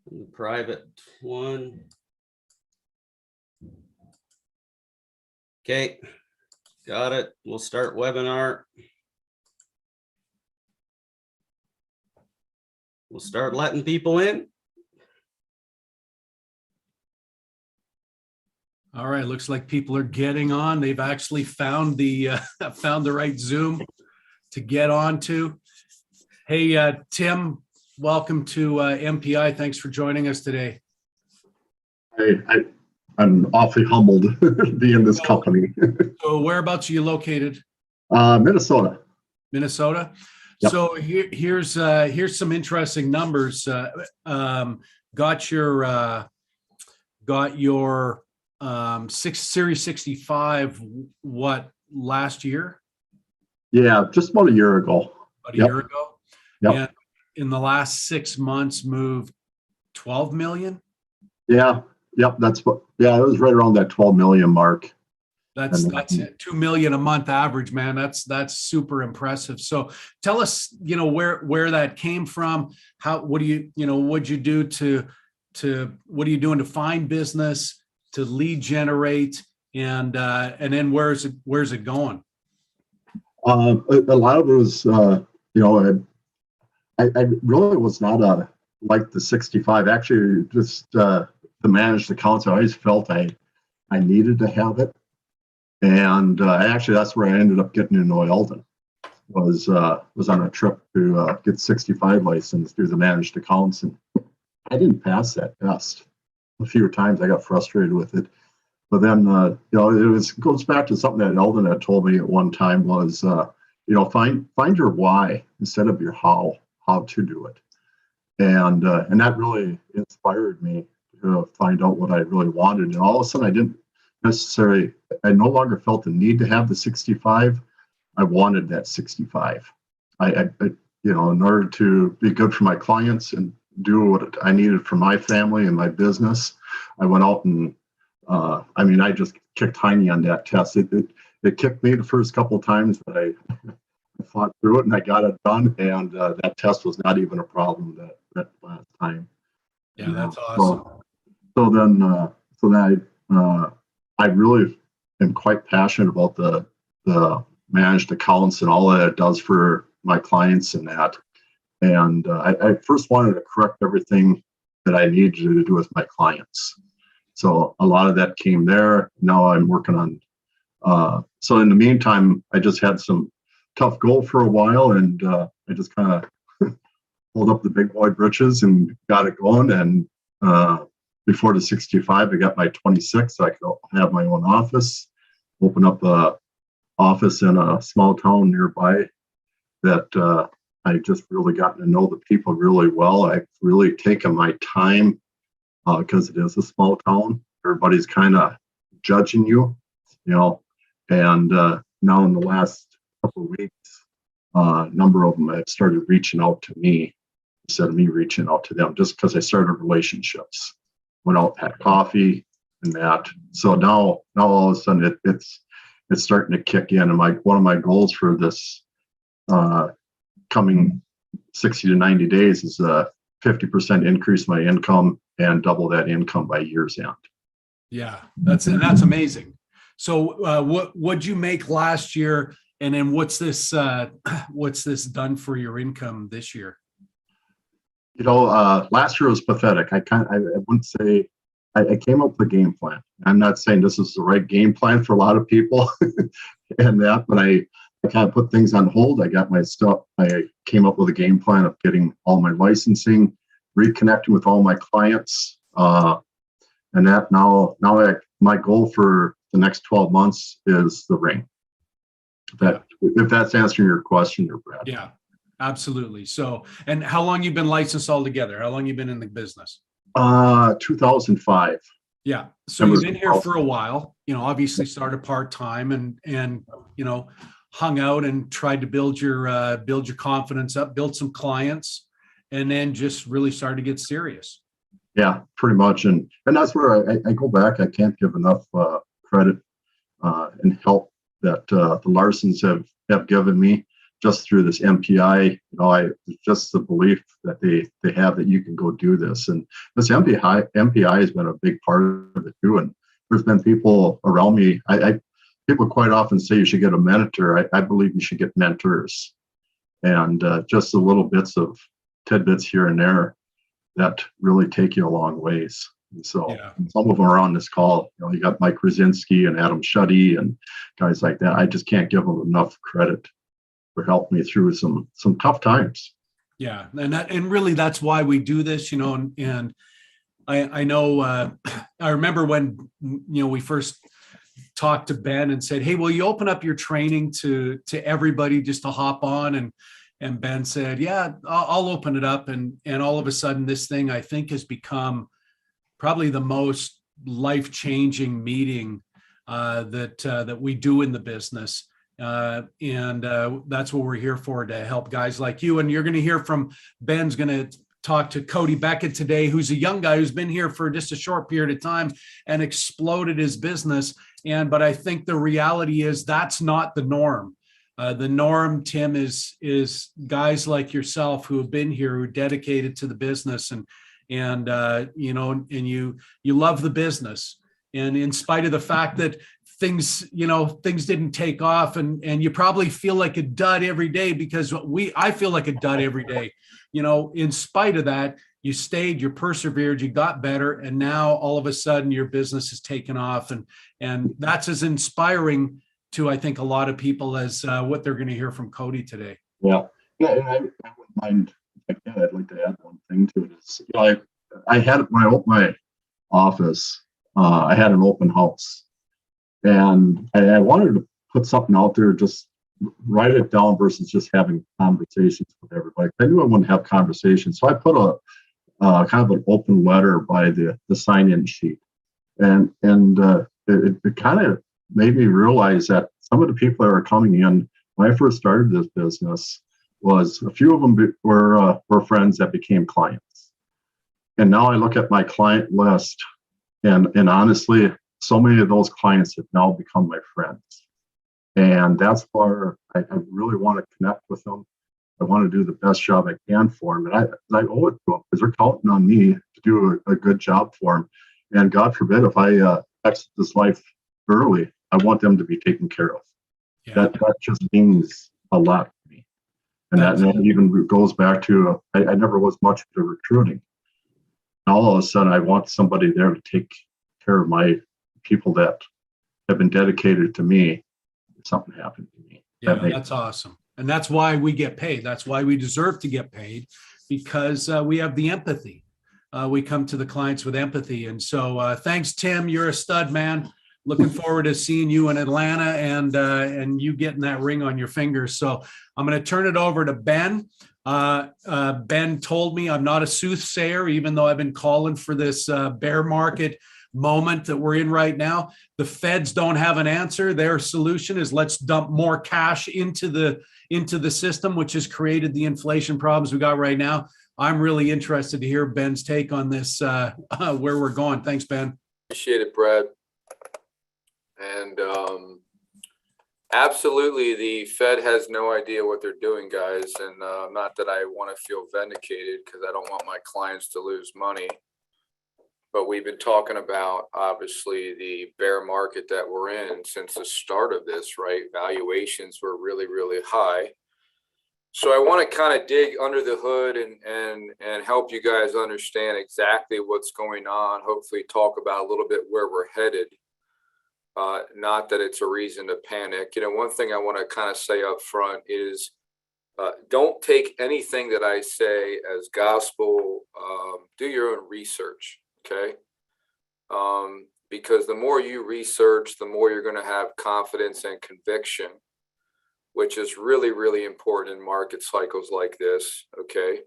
And the private one. Okay, got it. We'll start webinar. We'll start letting people in. All right, looks like people are getting on. They've actually found the found the right Zoom to get onto. Hey, Tim, welcome to MPI. Thanks for joining us today. I'm awfully humbled to be in this company. So whereabouts are you located? Minnesota. Minnesota. Yep. So here's some interesting numbers. Got your Series 65 what last year? Yeah, just about a year ago. About a year ago. Yep. And in the last 6 months moved 12 million. Yeah. Yep. It was right around that 12 million mark. That's 2 million a month average, man. That's super impressive. So tell us, where that came from. What are you doing to find business, to lead generate, and then where's it going? A lot of it was, I really was not like the 65. Actually, just the managed accounts, I always felt I needed to have it. And actually, that's where I ended up getting into Eldon. Was on a trip to get 65 license through the managed accounts, and I didn't pass that test. A few times I got frustrated with it, but then it goes back to something that Eldon had told me at one time was find your why instead of your how to do it, and that really inspired me to find out what I really wanted. And all of a sudden, I no longer felt the need to have the 65. I wanted that 65. I in order to be good for my clients and do what I needed for my family and my business, I went out and I just kicked Heine on that test. It kicked me the first couple of times, but I fought through it and I got it done. And that test was not even a problem that last time. Yeah, that's awesome. So then I really am quite passionate about the managed accounts and all that it does for my clients and that. And I first wanted to correct everything that I needed to do with my clients. So a lot of that came there. Now I'm working on. So in the meantime, I just had some tough goal for a while, and I just kind of pulled up the big boy britches and got it going. And before the 65, I got my 26, so I could have my own office, open up a office in a small town nearby that I just really gotten to know the people really well. I've really taken my time because it is a small town. Everybody's kind of judging you, and now in the last couple of weeks, a number of them have started reaching out to me instead of me reaching out to them, just because I started relationships. Went out, had coffee and that. So now all of a sudden it's starting to kick in. And one of my goals for this coming 60 to 90 days is a 50% increase my income and double that income by year's end. Yeah, that's amazing. So what'd you make last year, and then what's this done for your income this year? Last year was pathetic. I wouldn't say I came up with a game plan. I'm not saying this is the right game plan for a lot of people and that, but I kind of put things on hold. I got my stuff. I came up with a game plan of getting all my licensing, reconnecting with all my clients, and that now my goal for the next 12 months is the ring. If that's answering your question, Brad. Yeah. Absolutely. So, and how long you been licensed altogether? How long you been in the business? 2005. Yeah. So you've been here for a while, obviously started part-time and hung out and tried to build your confidence up, build some clients, and then just really started to get serious. Yeah, pretty much. And that's where I go back. I can't give enough credit and help that the Larsons have given me just through this MPI, just the belief that they have that you can go do this. And this MPI has been a big part of it too. And there's been people around me. People quite often say you should get a mentor. I believe you should get mentors, and just the little bits of tidbits here and there that really take you a long ways. And so some of them are on this call. You got Mike Krasinski and Adam Shuddy and guys like that. I just can't give them enough credit for helping me through some tough times. Yeah, and really that's why we do this, and I know I remember when we first talked to Ben and said, hey, will you open up your training to everybody just to hop on? And Ben said, yeah, I'll open it up. And all of a sudden this thing I think has become probably the most life-changing meeting that we do in the business. And that's what we're here for, to help guys like you. And you're going to hear from Ben's going to talk to Cody Beckett today, who's a young guy who's been here for just a short period of time and exploded his business. But I think the reality is that's not the norm. The norm, Tim, is guys like yourself who have been here, who are dedicated to the business, and you love the business. And in spite of the fact that things didn't take off, and you probably feel like a dud every day, because I feel like a dud every day. In spite of that, you stayed, you persevered, you got better, and now all of a sudden your business has taken off, and that's as inspiring to, I think, a lot of people as what they're going to hear from Cody today. Yeah, and I wouldn't mind. Again, I'd like to add one thing to it. Is, I had, when I opened my office, I had an open house, and I wanted to put something out there, just write it down versus just having conversations with everybody. I knew I wouldn't have conversations, so I put a kind of an open letter by the sign-in sheet, and it kind of made me realize that some of the people that are coming in when I first started this business, was a few of them were friends that became clients, and now I look at my client list, and honestly, so many of those clients have now become my friends. And that's where I really want to connect with them. I want to do the best job I can for them. And I owe it to them, because they're counting on me to do a good job for them. And God forbid, if I exit this life early, I want them to be taken care of. Yeah. That just means a lot to me. And that even goes back to, I never was much into recruiting. And all of a sudden, I want somebody there to take care of my people that have been dedicated to me. Something happened to me. Yeah, that's awesome. And that's why we get paid. That's why we deserve to get paid, because we have the empathy. We come to the clients with empathy. And so thanks, Tim. You're a stud, man. Looking forward to seeing you in Atlanta and you getting that ring on your finger. So I'm going to turn it over to Ben. Ben told me I'm not a soothsayer, even though I've been calling for this bear market moment that we're in right now. The feds don't have an answer. Their solution is let's dump more cash into the system, which has created the inflation problems we got right now. I'm really interested to hear Ben's take on this, where we're going. Thanks, Ben. Appreciate it, Brad. And absolutely, the Fed has no idea what they're doing, guys. And not that I want to feel vindicated, because I don't want my clients to lose money. But we've been talking about, obviously, the bear market that we're in since the start of this, right? Valuations were really, really high. So I want to kind of dig under the hood and help you guys understand exactly what's going on. Hopefully talk about a little bit where we're headed. Not that it's a reason to panic. One thing I want to kind of say up front is don't take anything that I say as gospel. Do your own research. Okay. Because the more you research, the more you're going to have confidence and conviction, which is really, really important in market cycles like this. Okay.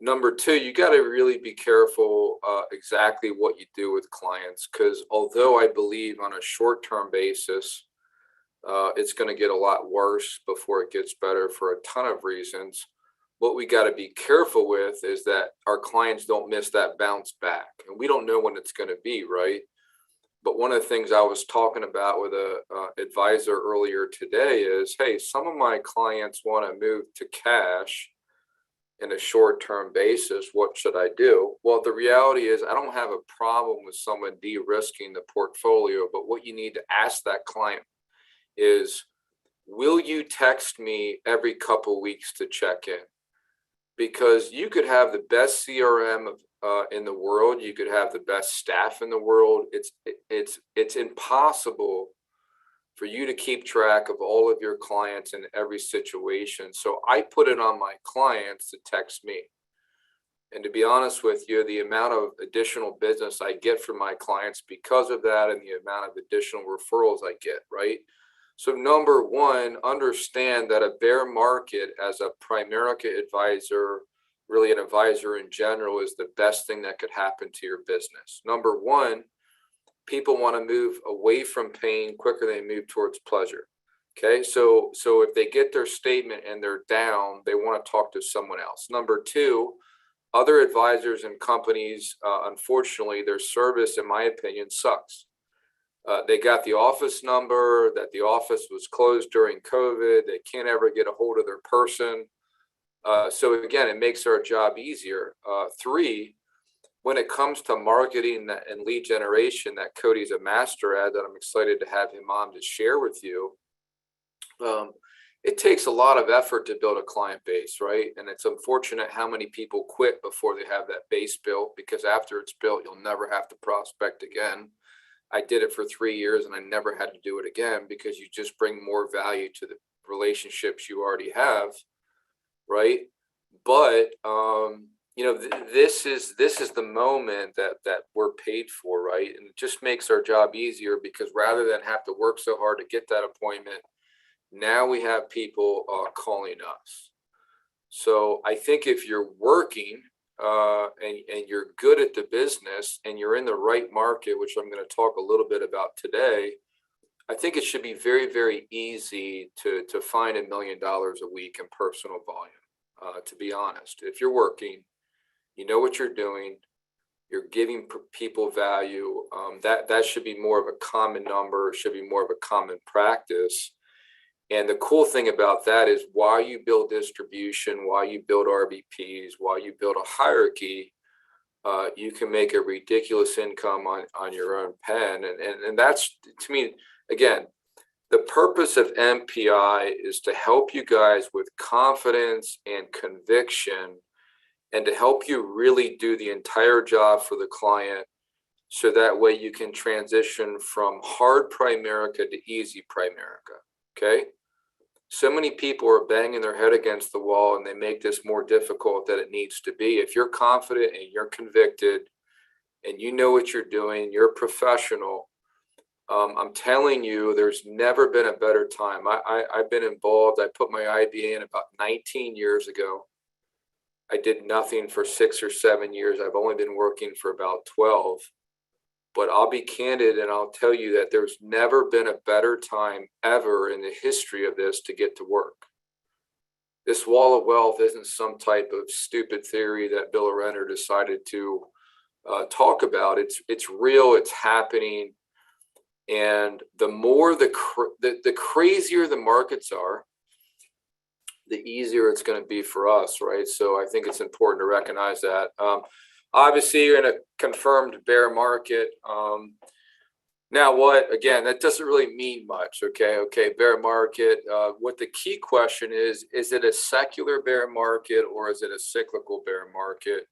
Number two, you got to really be careful exactly what you do with clients, because although I believe on a short-term basis, it's going to get a lot worse before it gets better for a ton of reasons. What we got to be careful with is that our clients don't miss that bounce back, and we don't know when it's going to be, right? But one of the things I was talking about with a advisor earlier today is, hey, some of my clients want to move to cash in a short-term basis. What should I do? Well, the reality is I don't have a problem with someone de-risking the portfolio, but what you need to ask that client is, will you text me every couple weeks to check in? Because you could have the best CRM in the world, you could have the best staff in the world. It's impossible for you to keep track of all of your clients in every situation. So I put it on my clients to text me. And to be honest with you, the amount of additional business I get from my clients because of that, and the amount of additional referrals I get, right? So number one, understand that a bear market as a Primerica advisor, really an advisor in general, is the best thing that could happen to your business. Number one, people want to move away from pain quicker than they move towards pleasure. Okay, so if they get their statement and they're down, they want to talk to someone else. Number two, other advisors and companies, unfortunately, their service, in my opinion, sucks. They got the office number, that the office was closed during COVID. They can't ever get a hold of their person. So again, it makes our job easier. Three, when it comes to marketing and lead generation that Cody's a master at, that I'm excited to have him on to share with you, it takes a lot of effort to build a client base, right? And it's unfortunate how many people quit before they have that base built, because after it's built, you'll never have to prospect again. I did it for 3 years and I never had to do it again, because you just bring more value to the relationships you already have, right? But this is the moment that we're paid for, right? And it just makes our job easier, because rather than have to work so hard to get that appointment, now we have people calling us. So I think if you're working and you're good at the business and you're in the right market, which I'm going to talk a little bit about today, I think it should be very, very easy to find $1 million a week in personal volume. To be honest, if you're working, you know what you're doing, you're giving people value, that should be more of a common number, should be more of a common practice. And the cool thing about that is, while you build distribution, while you build RBPs, while you build a hierarchy, you can make a ridiculous income on your own pen. And that's, to me, again, the purpose of MPI is to help you guys with confidence and conviction, and to help you really do the entire job for the client, so that way you can transition from hard Primerica to easy Primerica. Okay? So many people are banging their head against the wall, and they make this more difficult than it needs to be. If you're confident and you're convicted and you know what you're doing, you're a professional, I'm telling you, there's never been a better time. I've been involved. I put my IBA in about 19 years ago. I did nothing for 6 or 7 years. I've only been working for about 12. But I'll be candid and I'll tell you that there's never been a better time ever in the history of this to get to work. This wall of wealth isn't some type of stupid theory that Bill Renner decided to talk about. It's real. It's happening. And the more the crazier the markets are, the easier it's going to be for us, right? So I think it's important to recognize that. Obviously, you're in a confirmed bear market. Now what, again, that doesn't really mean much, okay, bear market. What the key question is it a secular bear market or is it a cyclical bear market?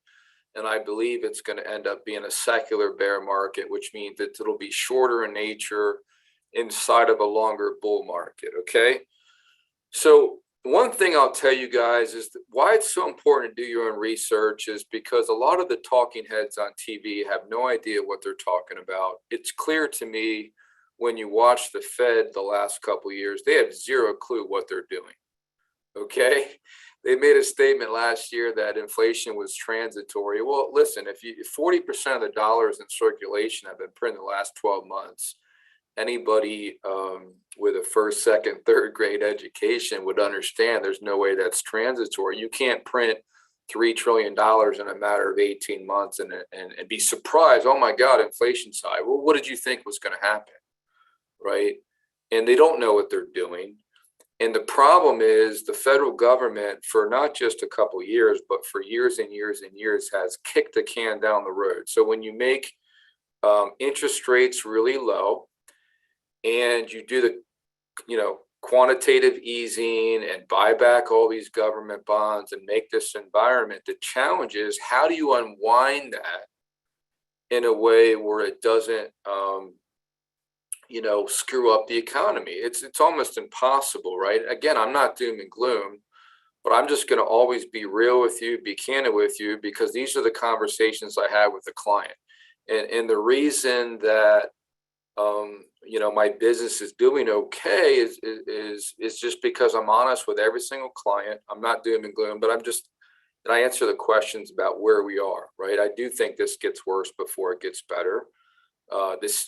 And I believe it's going to end up being a secular bear market, which means that it'll be shorter in nature inside of a longer bull market, okay? So one thing I'll tell you guys is that why it's so important to do your own research is because a lot of the talking heads on TV have no idea what they're talking about. It's clear to me when you watch the Fed the last couple of years, they have zero clue what they're doing, okay? They made a statement last year that inflation was transitory. Well, listen, if 40% of the dollars in circulation have been printed in the last 12 months, anybody with a first, second, third grade education would understand there's no way that's transitory. You can't print $3 trillion in a matter of 18 months and be surprised, oh my God, inflation's high. Well, what did you think was going to happen? Right? And they don't know what they're doing. And the problem is the federal government, for not just a couple of years, but for years and years and years, has kicked the can down the road. So when you make interest rates really low and you do the, quantitative easing and buy back all these government bonds and make this environment, the challenge is how do you unwind that in a way where it doesn't, screw up the economy? It's almost impossible, right? Again, I'm not doom and gloom, but I'm just going to always be real with you, be candid with you, because these are the conversations I have with the client. And the reason that, my business is doing okay is just because I'm honest with every single client. I'm not doom and gloom, but and I answer the questions about where we are, right? I do think this gets worse before it gets better.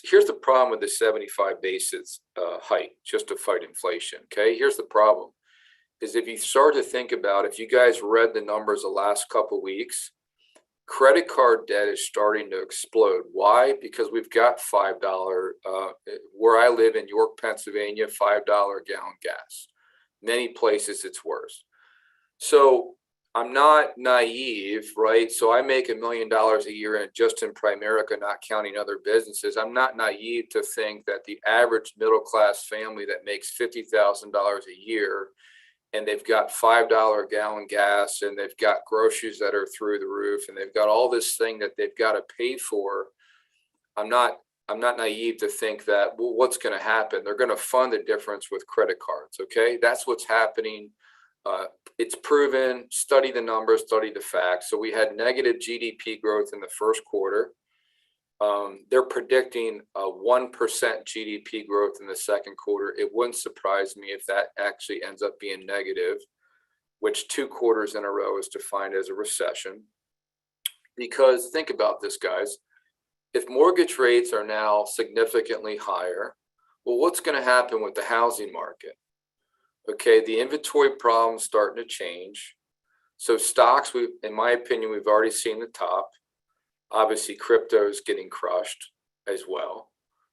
Here's the problem with the 75 basis hike just to fight inflation. Okay, here's the problem: is if you start to think about, if you guys read the numbers the last couple of weeks, credit card debt is starting to explode. Why? Because we've got $5, where I live in York, Pennsylvania, $5 gallon gas. Many places it's worse. So I'm not naive, right? So I make $1 million a year just in Primerica, not counting other businesses. I'm not naive to think that the average middle-class family that makes $50,000 a year and they've got $5 gallon gas and they've got groceries that are through the roof and they've got all this thing that they've got to pay for. I'm not naive to think that, well, what's going to happen? They're going to fund the difference with credit cards. Okay. That's what's happening. It's proven. Study the numbers, study the facts. So we had negative GDP growth in the first quarter. They're predicting a 1% GDP growth in the second quarter. It wouldn't surprise me if that actually ends up being negative, which 2 quarters in a row is defined as a recession. Because think about this, guys. If mortgage rates are now significantly higher, well, what's going to happen with the housing market? Okay, the inventory problem's starting to change. So stocks, in my opinion, we've already seen the top. Obviously, crypto is getting crushed as well,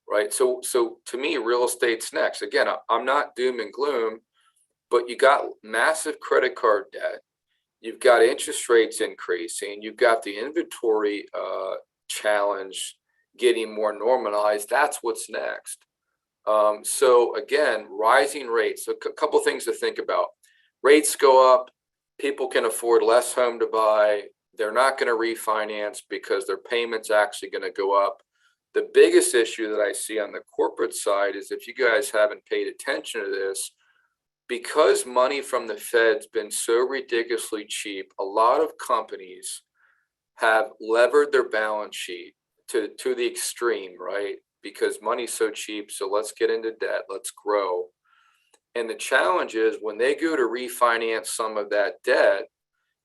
right? So to me, real estate's next. Again, I'm not doom and gloom, but you got massive credit card debt. You've got interest rates increasing. You've got the inventory challenge getting more normalized. That's what's next. So again, rising rates. So a couple things to think about. Rates go up. People can afford less home to buy. They're not going to refinance because their payment's actually going to go up. The biggest issue that I see on the corporate side is, if you guys haven't paid attention to this, because money from the Fed's been so ridiculously cheap, a lot of companies have levered their balance sheet to the extreme, right? Because money's so cheap, so let's get into debt, let's grow. And the challenge is when they go to refinance some of that debt,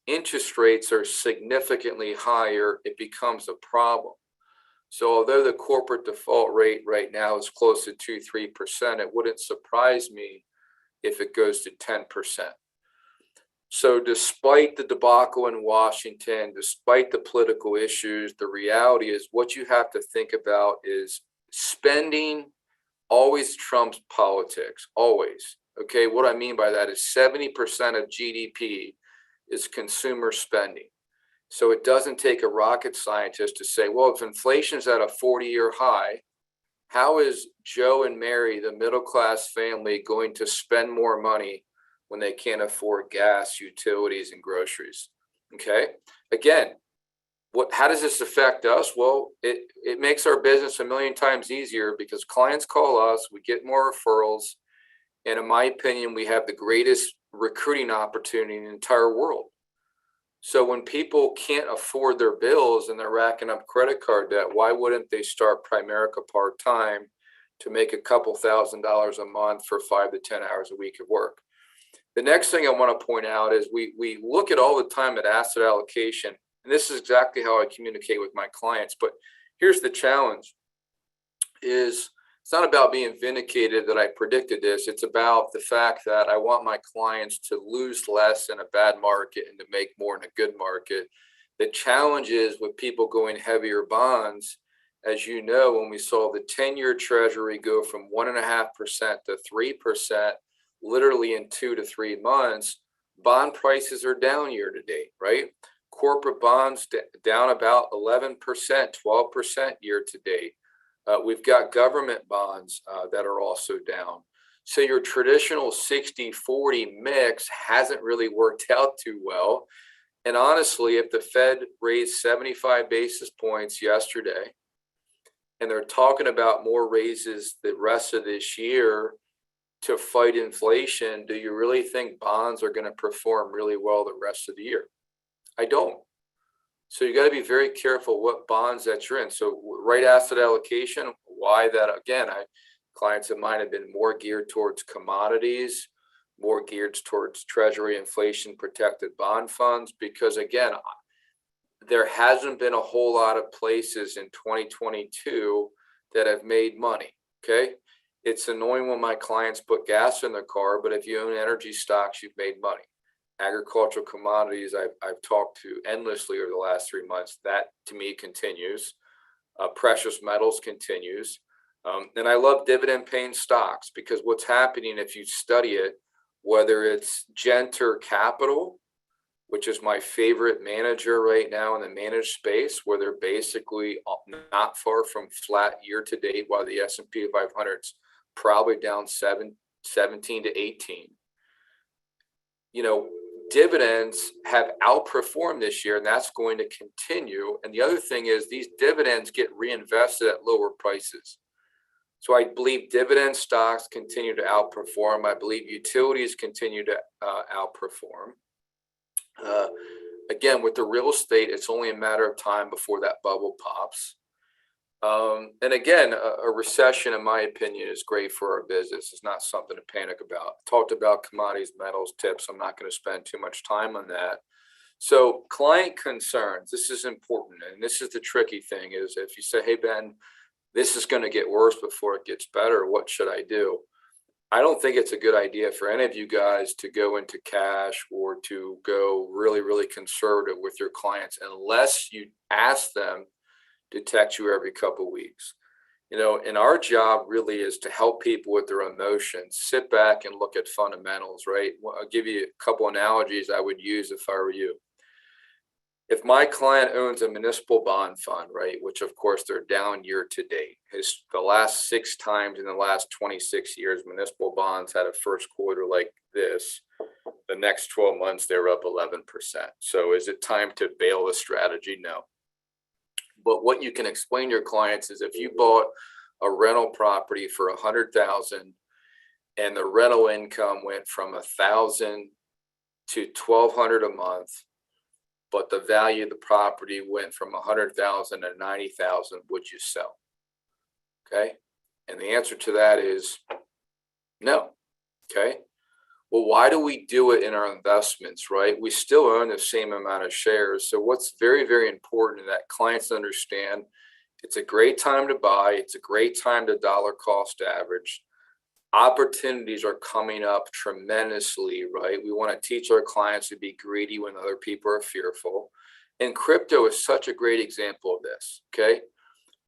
interest rates are significantly higher, it becomes a problem. So although the corporate default rate right now is close to 2-3%, it wouldn't surprise me if it goes to 10%. So despite the debacle in Washington, despite the political issues, the reality is what you have to think about is spending always trumps politics, always. Okay, what I mean by that is 70% of GDP is consumer spending. So it doesn't take a rocket scientist to say, well, if inflation's at a 40-year high, how is Joe and Mary, the middle-class family, going to spend more money when they can't afford gas, utilities, and groceries? Okay. Again, how does this affect us? Well, it makes our business a million times easier because clients call us, we get more referrals, and in my opinion, we have the greatest recruiting opportunity in the entire world. So when people can't afford their bills and they're racking up credit card debt, why wouldn't they start Primerica part-time to make a couple $1,000s a month for 5 to 10 hours a week of work? The next thing I want to point out is we look at all the time at asset allocation, and this is exactly how I communicate with my clients. But here's the challenge: is it's not about being vindicated that I predicted this. It's about the fact that I want my clients to lose less in a bad market and to make more in a good market. The challenge is with people going heavier bonds, as you know, when we saw the 10-year treasury go from 1.5% to 3%, literally in 2 to 3 months, bond prices are down year to date, right? Corporate bonds down about 11%, 12% year to date. We've got government bonds that are also down. So your traditional 60-40 mix hasn't really worked out too well. And honestly, if the Fed raised 75 basis points yesterday, and they're talking about more raises the rest of this year to fight inflation, do you really think bonds are going to perform really well the rest of the year? I don't. So you got to be very careful what bonds that you're in. So right asset allocation, why that? Again, clients of mine have been more geared towards commodities, more geared towards treasury inflation protected bond funds, because again, there hasn't been a whole lot of places in 2022 that have made money. Okay. It's annoying when my clients put gas in their car, but if you own energy stocks, you've made money. Agricultural commodities, I've talked to endlessly over the last 3 months. That to me continues. Precious metals continues. And I love dividend paying stocks, because what's happening, if you study it, whether it's Genter Capital, which is my favorite manager right now in the managed space, where they're basically not far from flat year to date, while the S&P 500 is probably down 17 to 18. You know, dividends have outperformed this year, and that's going to continue. And the other thing is these dividends get reinvested at lower prices. So I believe dividend stocks continue to outperform. I believe utilities continue to outperform. Again, with the real estate, it's only a matter of time before that bubble pops. And again, a recession, in my opinion, is great for our business. It's not something to panic about. Talked about commodities, metals, tips. I'm not going to spend too much time on that. So client concerns, this is important. And this is the tricky thing, is if you say, hey, Ben, this is going to get worse before it gets better, what should I do? I don't think it's a good idea for any of you guys to go into cash or to go really, really conservative with your clients unless you ask them to text you every couple of weeks. You know, and our job really is to help people with their emotions. Sit back and look at fundamentals, right? Well, I'll give you a couple analogies I would use if I were you. If my client owns a municipal bond fund, right, which of course they're down year to date, the last 6 times in the last 26 years, municipal bonds had a first quarter like this. The next 12 months, they were up 11%. So is it time to bail the strategy? No. But what you can explain to your clients is if you bought a rental property for $100,000 and the rental income went from $1,000 to $1,200 a month, but the value of the property went from $100,000 to $90,000, would you sell? Okay. And the answer to that is no. Okay. Well, why do we do it in our investments, right? We still own the same amount of shares. So what's very, very important that clients understand, it's a great time to buy. It's a great time to dollar cost average. Opportunities are coming up tremendously, right? We want to teach our clients to be greedy when other people are fearful. And crypto is such a great example of this, okay?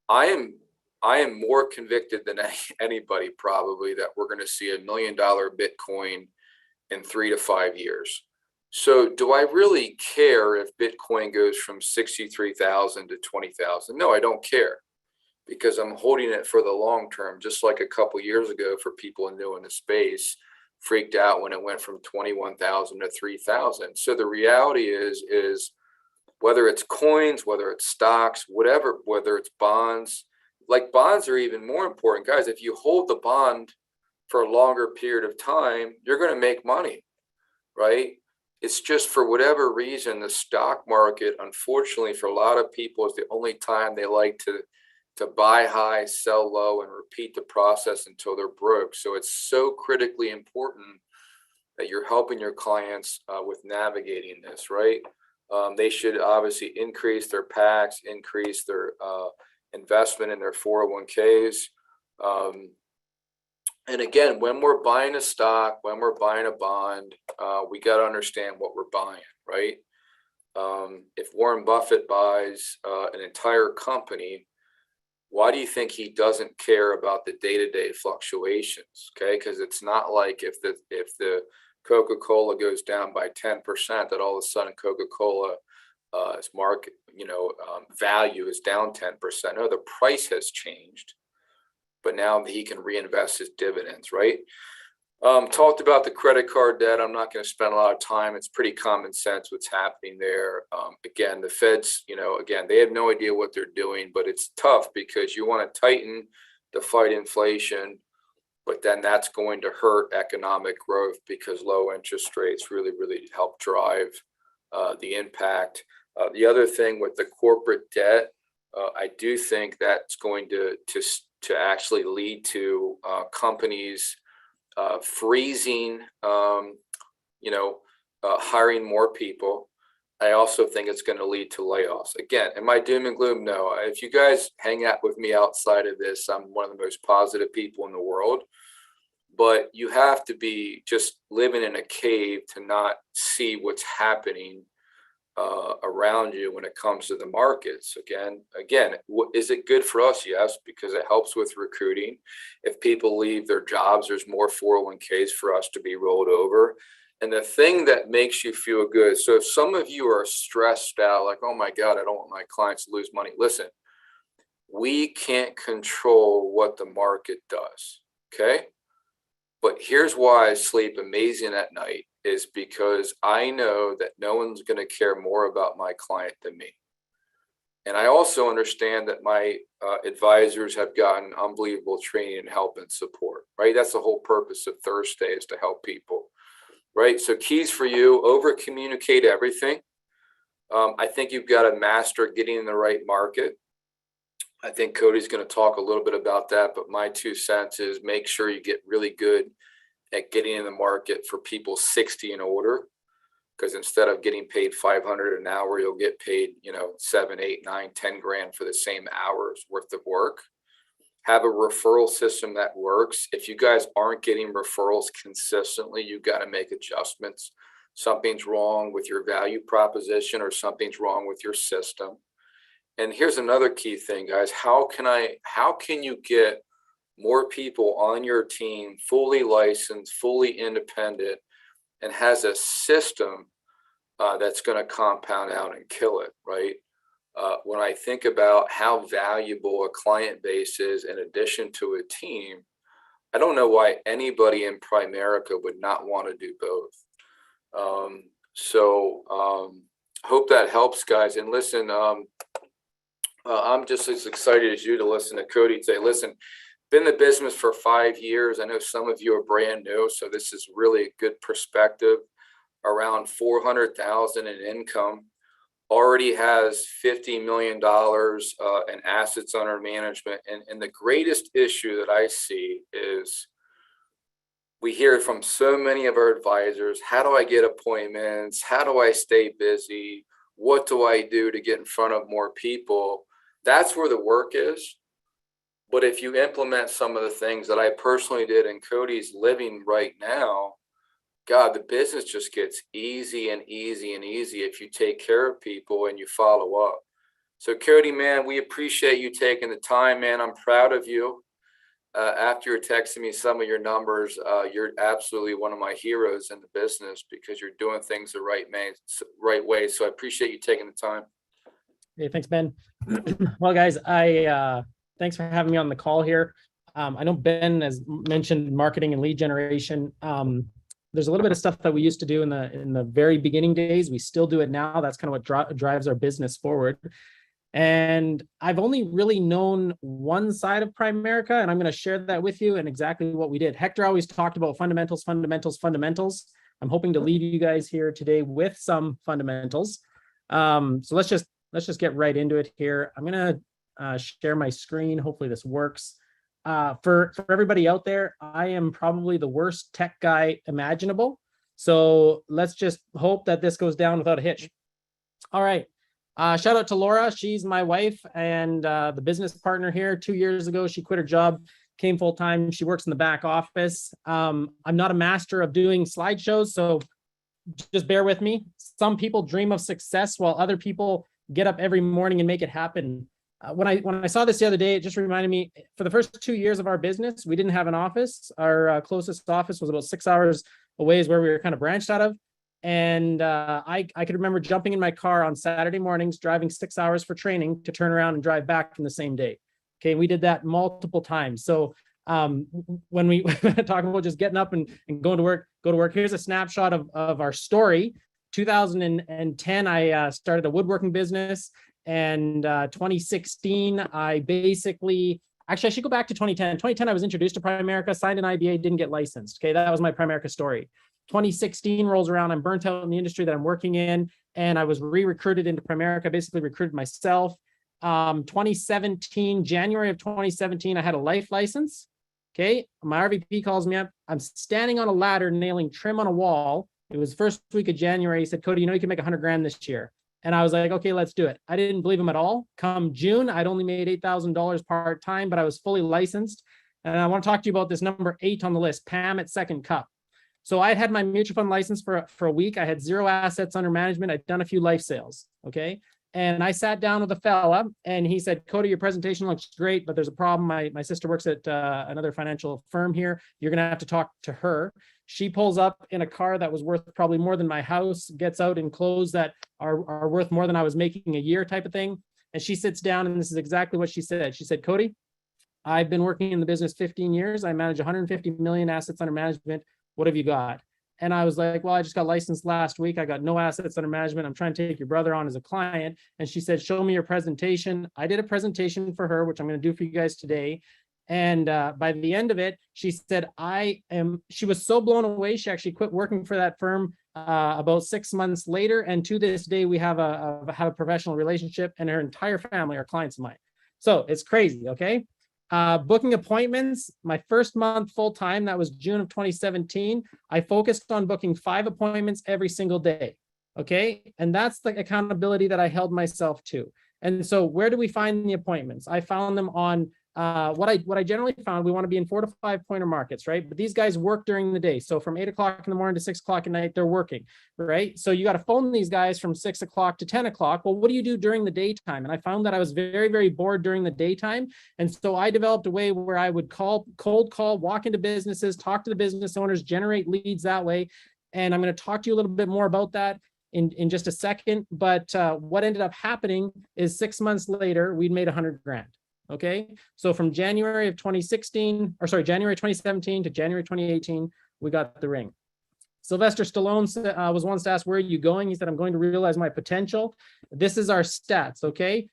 I am more convicted than anybody probably that we're going to see $1 million Bitcoin in 3 to 5 years. So do I really care if Bitcoin goes from 63,000 to 20,000? No, I don't care, because I'm holding it for the long term, just like a couple years ago for people new in the space freaked out when it went from 21,000 to 3,000. So the reality is whether it's coins, whether it's stocks, whatever, whether it's bonds, like bonds are even more important. Guys, if you hold the bond for a longer period of time, you're going to make money, right? It's just for whatever reason, the stock market, unfortunately, for a lot of people, is the only time they like to buy high, sell low, and repeat the process until they're broke. So it's so critically important that you're helping your clients with navigating this, right? They should obviously increase their packs, increase their investment in their 401ks. And again, when we're buying a stock, when we're buying a bond, we got to understand what we're buying, right? If Warren Buffett buys an entire company, why do you think he doesn't care about the day-to-day fluctuations? Okay, because it's not like if the Coca-Cola goes down by 10%, that all of a sudden Coca-Cola market, value is down 10%. No, the price has changed, but now he can reinvest his dividends, right? Talked about the credit card debt. I'm not going to spend a lot of time. It's pretty common sense what's happening there. Again, the Feds, again, they have no idea what they're doing, but it's tough because you want to tighten to fight inflation, but then that's going to hurt economic growth because low interest rates really, really help drive the impact. The other thing with the corporate debt, I do think that's going to actually lead to companies freezing, hiring more people. I also think it's going to lead to layoffs. Again, am I doom and gloom? No. If you guys hang out with me outside of this, I'm one of the most positive people in the world. But you have to be just living in a cave to not see what's happening around you when it comes to the markets. Again, is it good for us? Yes, because it helps with recruiting. If people leave their jobs, there's more 401ks for us to be rolled over. And the thing that makes you feel good, so if some of you are stressed out, like, oh my God, I don't want my clients to lose money. Listen, we can't control what the market does, okay? But here's why I sleep amazing at night, is because I know that no one's going to care more about my client than me. And I also understand that my advisors have gotten unbelievable training and help and support, right? That's the whole purpose of Thursday, is to help people, right? So keys for you: over communicate everything. I think you've got to master getting in the right market. I think Cody's going to talk a little bit about that, but my 2 cents is make sure you get really good at getting in the market for people 60 and older, because instead of getting paid $500 an hour, you'll get paid, 7, 8, 9, 10 grand for the same hours worth of work. Have a referral system that works. If you guys aren't getting referrals consistently, you got to make adjustments. Something's wrong with your value proposition, or something's wrong with your system. And here's another key thing, guys. How can you get more people on your team, fully licensed, fully independent, and has a system that's going to compound out and kill it, right? When I think about how valuable a client base is in addition to a team, I don't know why anybody in Primerica would not want to do both. Hope that helps, guys. And listen, I'm just as excited as you to listen to Cody say, listen, been in the business for 5 years. I know some of you are brand new, so this is really a good perspective. Around 400,000 in income, already has $50 million in assets under management. And the greatest issue that I see is we hear from so many of our advisors: how do I get appointments? How do I stay busy? What do I do to get in front of more people? That's where the work is. But if you implement some of the things that I personally did and Cody's living right now, God, the business just gets easy and easy and easy if you take care of people and you follow up. So Cody, man, we appreciate you taking the time, man. I'm proud of you. After you're texting me some of your numbers, you're absolutely one of my heroes in the business because you're doing things the right way. So I appreciate you taking the time. Hey, thanks, Ben. Well, guys, thanks for having me on the call here. I know Ben has mentioned marketing and lead generation. There's a little bit of stuff that we used to do in the very beginning days. We still do it now. That's kind of what drives our business forward. And I've only really known one side of Primerica, and I'm going to share that with you and exactly what we did. Hector always talked about fundamentals. I'm hoping to leave you guys here today with some fundamentals. So let's just get right into it here. I'm going to share my screen. Hopefully this works. For everybody out there, I am probably the worst tech guy imaginable. So let's just hope that this goes down without a hitch. All right. Shout out to Laura. She's my wife and the business partner here. 2 years ago, she quit her job came full time. She works in the back office. I'm not a master of doing slideshows, so just bear with me. Some people dream of success while other people get up every morning and make it happen. When I saw this the other day, it just reminded me, for the first 2 years of our business, we didn't have an office. Our closest office was about 6 hours away, is where we were kind of branched out of. And I could remember jumping in my car on Saturday mornings, driving 6 hours for training to turn around and drive back in the same day. Okay, we did that multiple times. So when we talk about just getting up and going to work, here's a snapshot of our story. 2010, I started a woodworking business. And 2016, I basically, actually, I should go back to 2010. 2010, I was introduced to Primerica, signed an IBA, didn't get licensed. Okay, that was my Primerica story. 2016 rolls around, I'm burnt out in the industry that I'm working in, and I was re-recruited into Primerica, basically recruited myself. 2017, January of 2017, I had a life license. Okay, my RVP calls me up. I'm standing on a ladder, nailing trim on a wall. It was first week of January. He said, Cody, you know, you can make 100 grand this year. And I was like, okay, let's do it. I didn't believe him at all. Come June, I'd only made $8,000 part-time, but I was fully licensed. And I want to talk to you about this number 8 on the list, Pam at Second Cup. So I had my mutual fund license for a week. I had 0 assets under management. I'd done a few life sales, okay? And I sat down with a fella and he said, Cody, your presentation looks great, but there's a problem. My sister works at another financial firm here. You're gonna have to talk to her. She pulls up in a car that was worth probably more than my house, gets out in clothes that are worth more than I was making a year type of thing. And she sits down and this is exactly what she said. She said, Cody, I've been working in the business 15 years. I manage 150 million assets under management. What have you got? And I was like, well, I just got licensed last week. I got no assets under management. I'm trying to take your brother on as a client. And she said, show me your presentation. I did a presentation for her, which I'm going to do for you guys today. And by the end of it, she said, she was so blown away. She actually quit working for that firm about 6 months later. And to this day, we have a professional relationship, and her entire family are clients of mine. So it's crazy. Okay. Booking appointments, my first month full time, that was June of 2017. I focused on booking 5 appointments every single day. Okay. And that's the accountability that I held myself to. And so where do we find the appointments? I found them on what I generally found, we want to be in 4 to 5 pointer markets, right? But these guys work during the day. So from 8 o'clock in the morning to 6 o'clock at night, they're working, right? So you got to phone these guys from 6 o'clock to 10 o'clock. Well, what do you do during the daytime? And I found that I was very, very bored during the daytime. And so I developed a way where I would cold call, walk into businesses, talk to the business owners, generate leads that way. And I'm going to talk to you a little bit more about that in just a second. But what ended up happening is 6 months later, we'd made 100 grand. Okay, so from January 2017 to January 2018, we got the ring. Sylvester Stallone was once asked, where are you going? He said, I'm going to realize my potential. This is our stats, okay?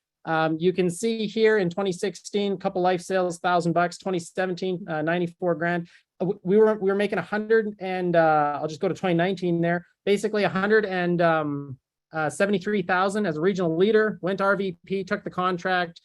You can see here in 2016, a couple life sales, $1,000. 2017, 94 grand. We were making 100 and I'll just go to 2019 there. Basically 173,000 as a regional leader, went to RVP, took the contract.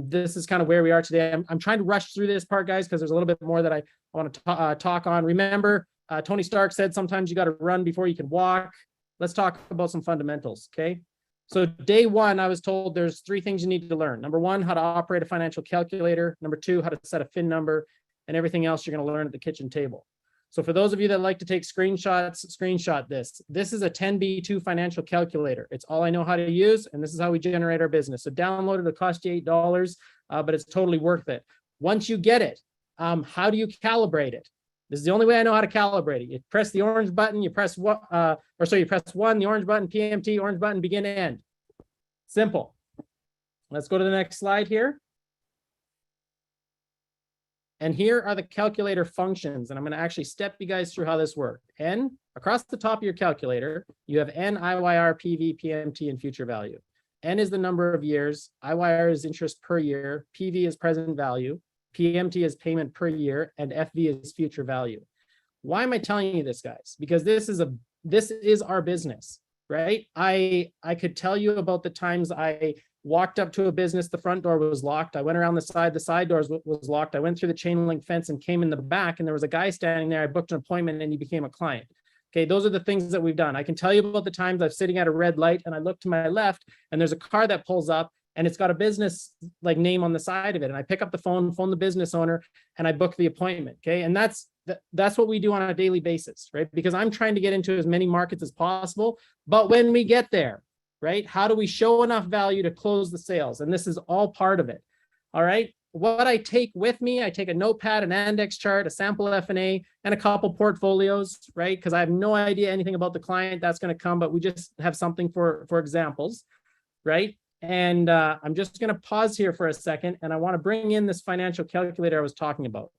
This is kind of where we are today. I'm trying to rush through this part, guys, because there's a little bit more that I want to talk on. Remember, Tony Stark said sometimes you got to run before you can walk. Let's talk about some fundamentals, okay? So day one, I was told there's 3 things you need to learn. Number 1, how to operate a financial calculator. Number 2, how to set a FIN number, and everything else you're going to learn at the kitchen table. So for those of you that like to take screenshots, screenshot this. This is a 10B2 financial calculator. It's all I know how to use, and this is how we generate our business. So download it, it'll cost you $8, but it's totally worth it. Once you get it, how do you calibrate it? This is the only way I know how to calibrate it. You press the orange button, you press what, you press 1, the orange button, PMT, orange button, begin to end. Simple. Let's go to the next slide here. And here are the calculator functions. And I'm going to actually step you guys through how this works. N, across the top of your calculator, you have N, IYR, PV, PMT, and future value. N is the number of years. IYR is interest per year. PV is present value. PMT is payment per year. And FV is future value. Why am I telling you this, guys? Because this is our business, right? I could tell you about the times I walked up to a business, the front door was locked. I went around the side doors was locked. I went through the chain link fence and came in the back, and there was a guy standing there. I booked an appointment and he became a client. Okay, those are the things that we've done. I can tell you about the times I'm sitting at a red light and I look to my left and there's a car that pulls up and it's got a business like name on the side of it. And I pick up the phone the business owner, and I book the appointment. Okay. And that's what we do on a daily basis, right? Because I'm trying to get into as many markets as possible. But when we get there, right, how do we show enough value to close the sales? And this is all part of it. All right. What I take with me, I take a notepad, an index chart, a sample F&A, and a couple portfolios, right? Because I have no idea anything about the client that's going to come, but we just have something for examples, right? And I'm just going to pause here for a second, and I want to bring in this financial calculator I was talking about.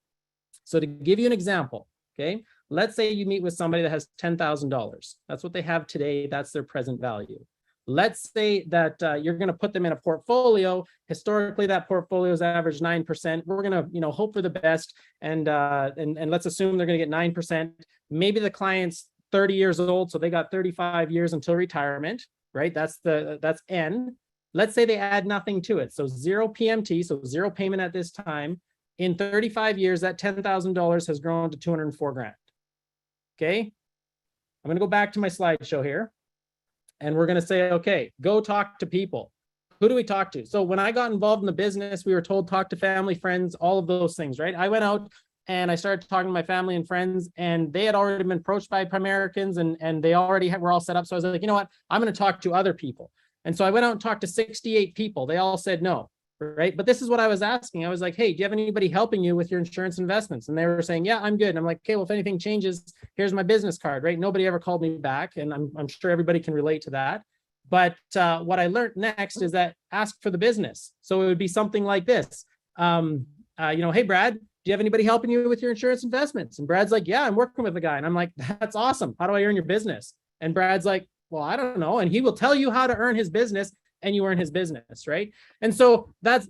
So to give you an example, okay, let's say you meet with somebody that has $10,000. That's what they have today. That's their present value. Let's say that you're going to put them in a portfolio. Historically, that portfolio is average 9%. We're going to, hope for the best, and let's assume they're going to get 9%. Maybe the client's 30 years old, so they got 35 years until retirement, right? That's N. Let's say they add nothing to it, so zero PMT, so zero payment at this time. In 35 years, that $10,000 has grown to 204 grand. Okay, I'm going to go back to my slideshow here. And we're going to say, okay, go talk to people. Who do we talk to? So when I got involved in the business, we were told talk to family, friends, all of those things, right? I went out and I started talking to my family and friends, and they had already been approached by Primericans, and they already were all set up. So I was like, you know what? I'm going to talk to other people. And so I went out and talked to 68 people. They all said no, right? But this is what I was asking. I was like, hey, do you have anybody helping you with your insurance investments? And they were saying, yeah, I'm good. And I'm like, okay, well, if anything changes, here's my business card, right? Nobody ever called me back. And I'm sure everybody can relate to that. But what I learned next is that ask for the business. So it would be something like this. Hey, Brad, do you have anybody helping you with your insurance investments? And Brad's like, yeah, I'm working with a guy. And I'm like, that's awesome. How do I earn your business? And Brad's like, well, I don't know. And he will tell you how to earn his business, and you earn his business, right? And so that's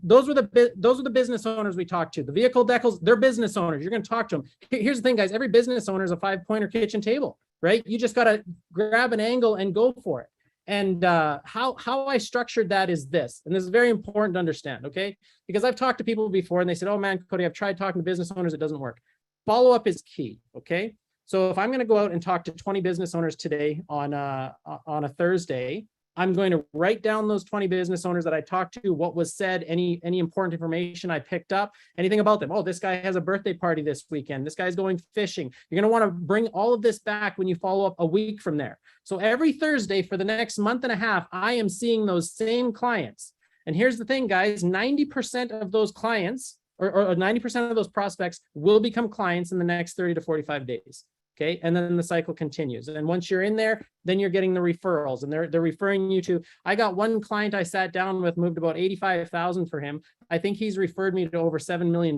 those were the business owners we talked to. The vehicle decals, they're business owners. You're going to talk to them. Here's the thing, guys. Every business owner is a 5-pointer kitchen table, right? You just got to grab an angle and go for it. And how I structured that is this, and this is very important to understand, okay? Because I've talked to people before, and they said, "Oh man, Cody, I've tried talking to business owners. It doesn't work." Follow up is key, okay? So if I'm going to go out and talk to 20 business owners today on a Thursday, I'm going to write down those 20 business owners that I talked to, what was said, any important information I picked up, anything about them. Oh, this guy has a birthday party this weekend. This guy's going fishing. You're going to want to bring all of this back when you follow up a week from there. So every Thursday for the next month and a half, I am seeing those same clients. And here's the thing, guys, 90% of those clients or 90% of those prospects will become clients in the next 30 to 45 days. Okay. And then the cycle continues. And once you're in there, then you're getting the referrals, and they're referring you to, I got one client I sat down with, moved about 85,000 for him. I think he's referred me to over $7 million.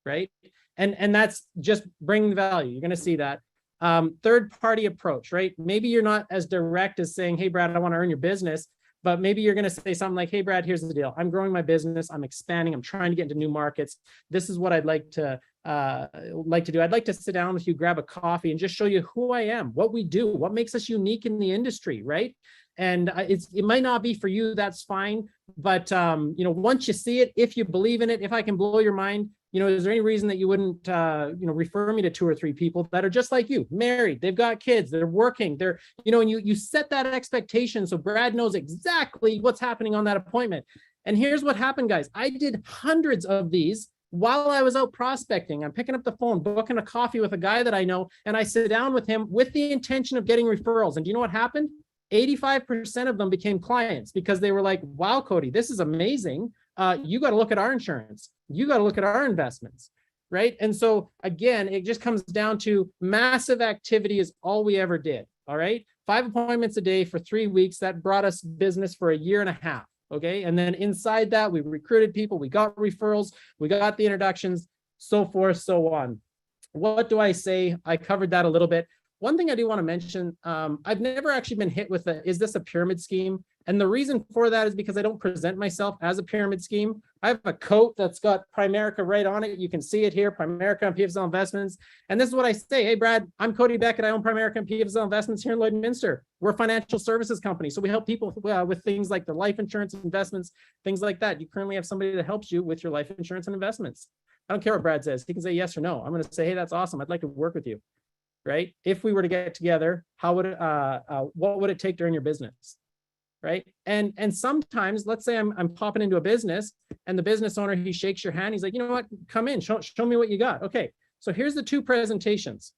Right. And that's just bringing value. You're going to see that. Third party approach, right? Maybe you're not as direct as saying, hey, Brad, I want to earn your business. But maybe you're going to say something like, hey, Brad, here's the deal. I'm growing my business. I'm expanding. I'm trying to get into new markets. This is what I'd like to do. I'd like to sit down with you, grab a coffee, and just show you who I am, what we do, what makes us unique in the industry, right? And it might not be for you. That's fine. But, once you see it, if you believe in it, if I can blow your mind, is there any reason that you wouldn't, refer me to 2 or 3 people that are just like you, married, they've got kids, they're working, they're, and you set that expectation. So Brad knows exactly what's happening on that appointment. And here's what happened, guys. I did hundreds of these while I was out prospecting. I'm picking up the phone, booking a coffee with a guy that I know, and I sit down with him with the intention of getting referrals. And do you know what happened? 85% of them became clients because they were like, wow, Cody, this is amazing. You got to look at our insurance. You got to look at our investments, right? And so again, it just comes down to massive activity is all we ever did. All right. 5 appointments a day for 3 weeks. That brought us business for a year and a half. Okay. And then inside that, we recruited people, we got referrals, we got the introductions, so forth, so on. What do I say? I covered that a little bit. One thing I do want to mention, I've never actually been hit with is this a pyramid scheme? And the reason for that is because I don't present myself as a pyramid scheme. I have a coat that's got Primerica right on it. You can see it here, Primerica and PFSL Investments. And this is what I say. Hey, Brad, I'm Cody Beckett. I own Primerica and PFSL Investments here in Lloydminster. We're a financial services company. So we help people with things like their life insurance investments, things like that. You currently have somebody that helps you with your life insurance and investments. I don't care what Brad says. He can say yes or no. I'm going to say, hey, that's awesome. I'd like to work with you. Right? If we were to get together, how would what would it take to earn your business? right? And sometimes, let's say I'm popping into a business and the business owner, he shakes your hand. He's like, you know what, come in, show me what you got. Okay, so here's the two presentations.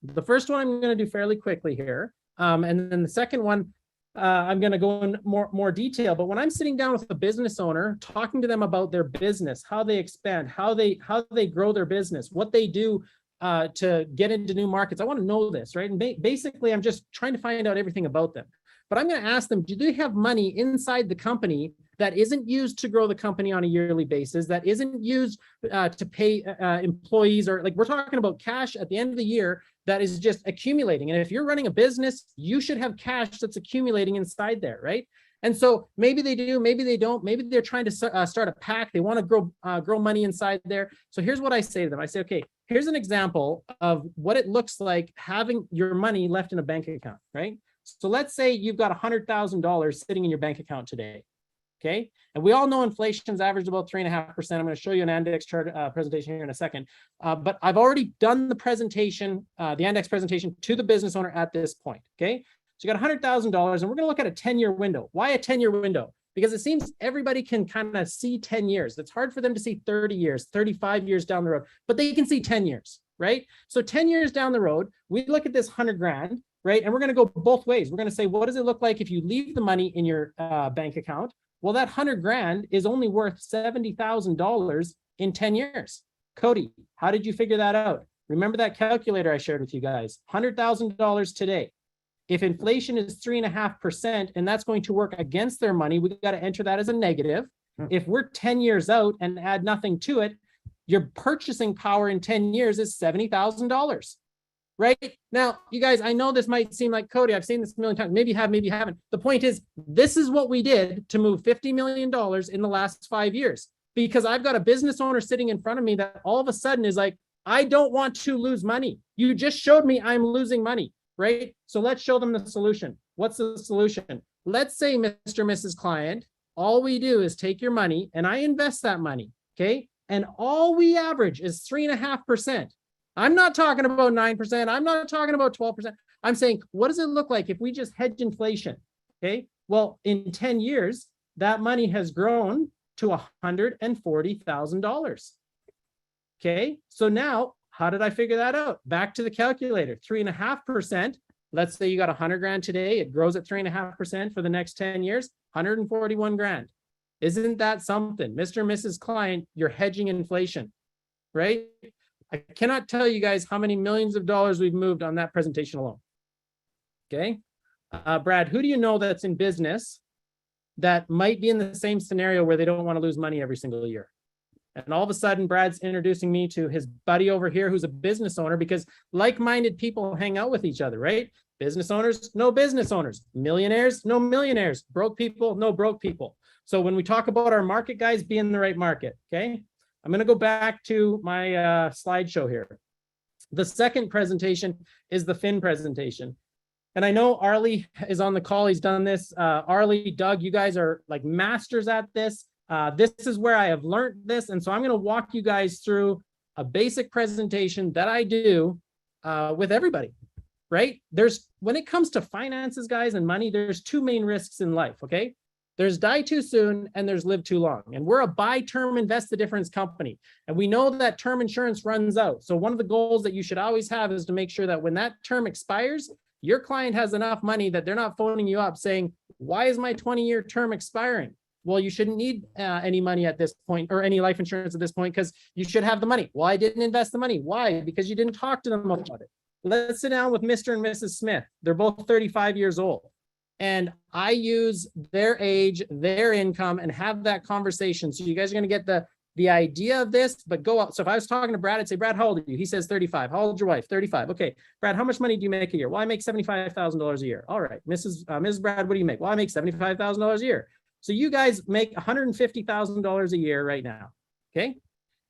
The first one I'm going to do fairly quickly here. And then the second one, I'm going to go in more detail. But when I'm sitting down with a business owner, talking to them about their business, how they expand, how they grow their business, what they do to get into new markets, I want to know this, right? And basically, I'm just trying to find out everything about them. But I'm going to ask them, do they have money inside the company that isn't used to grow the company on a yearly basis, that isn't used to pay employees, or like we're talking about cash at the end of the year that is just accumulating. And if you're running a business, you should have cash that's accumulating inside there, right? And so maybe they do, maybe they don't, maybe they're trying to start a pack. They want to grow money inside there. So here's what I say to them. I say, okay, here's an example of what it looks like having your money left in a bank account, right? So let's say you've got $100,000 sitting in your bank account today. Okay. And we all know inflation's averaged about 3.5%. I'm going to show you an index chart presentation here in a second. But I've already done the presentation, the index presentation to the business owner at this point. Okay. So you got $100,000 and we're going to look at a 10-year window. Why a 10-year window? Because it seems everybody can kind of see 10 years. It's hard for them to see 30 years, 35 years down the road, but they can see 10 years, right? So 10 years down the road, we look at this 100 grand, right? And we're going to go both ways. We're going to say, what does it look like if you leave the money in your bank account? Well, that 100 grand is only worth $70,000 in 10 years. Cody, how did you figure that out? Remember that calculator I shared with you guys, $100,000 today. If inflation is 3.5%, and that's going to work against their money, we got to enter that as a negative. If we're 10 years out and add nothing to it, your purchasing power in 10 years is $70,000. Right now, you guys, I know this might seem like, Cody, I've seen this a million times. Maybe you have, maybe you haven't. The point is, this is what we did to move $50 million in the last 5 years, because I've got a business owner sitting in front of me that all of a sudden is like, I don't want to lose money. You just showed me I'm losing money, right? So let's show them the solution. What's the solution? Let's say, Mr. Mrs. Client, all we do is take your money and I invest that money, okay? And all we average is 3.5%. I'm not talking about 9%. I'm not talking about 12%. I'm saying, what does it look like if we just hedge inflation? Okay. Well, in 10 years, that money has grown to $140,000. Okay. So now, how did I figure that out? Back to the calculator, 3.5%. Let's say you got 100 grand today. It grows at 3.5% for the next 10 years, 141 grand. Isn't that something? Mr. and Mrs. Client, you're hedging inflation, right? I cannot tell you guys how many millions of dollars we've moved on that presentation alone. Okay. Brad, who do you know that's in business that might be in the same scenario where they don't want to lose money every single year? And all of a sudden, Brad's introducing me to his buddy over here who's a business owner, because like-minded people hang out with each other, right? Business owners, no business owners. Millionaires, no millionaires. Broke people, no broke people. So when we talk about our market, guys, be in the right market, okay? I'm going to go back to my slideshow here. The second presentation is the Fin presentation. And I know Arlie is on the call. He's done this. Arlie, Doug, you guys are like masters at this. This is where I have learned this. And so I'm going to walk you guys through a basic presentation that I do with everybody, right? When it comes to finances, guys, and money, there's two main risks in life, okay? There's die too soon and there's live too long. And we're a buy term invest the difference company. And we know that term insurance runs out. So one of the goals that you should always have is to make sure that when that term expires, your client has enough money that they're not phoning you up saying, why is my 20-year term expiring? Well, you shouldn't need any money at this point, or any life insurance at this point, because you should have the money. Well, I didn't invest the money. Why? Because you didn't talk to them about it. Let's sit down with Mr. and Mrs. Smith. They're both 35 years old. And I use their age, their income, and have that conversation. So you guys are going to get the idea of this, but go out. So if I was talking to Brad, I'd say, Brad, how old are you? He says 35. How old's your wife? 35. Okay. Brad, how much money do you make a year? Well, I make $75,000 a year. All right. Mrs. Brad, what do you make? Well, I make $75,000 a year. So you guys make $150,000 a year right now. Okay.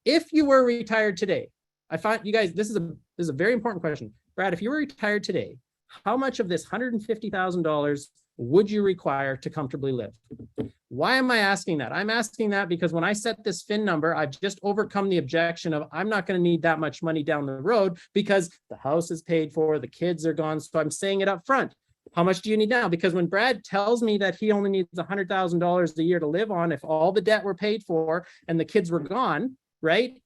If you were retired today, I find you guys, this is a very important question. Brad, if you were retired today, how much of this $150,000 would you require to comfortably live? Why am I asking that? I'm asking that because when I set this Fin number, I've just overcome the objection of I'm not going to need that much money down the road because the house is paid for, the kids are gone. So I'm saying it up front. How much do you need now? Because when Brad tells me that he only needs $100,000 a year to live on, if all the debt were paid for and the kids were gone, right?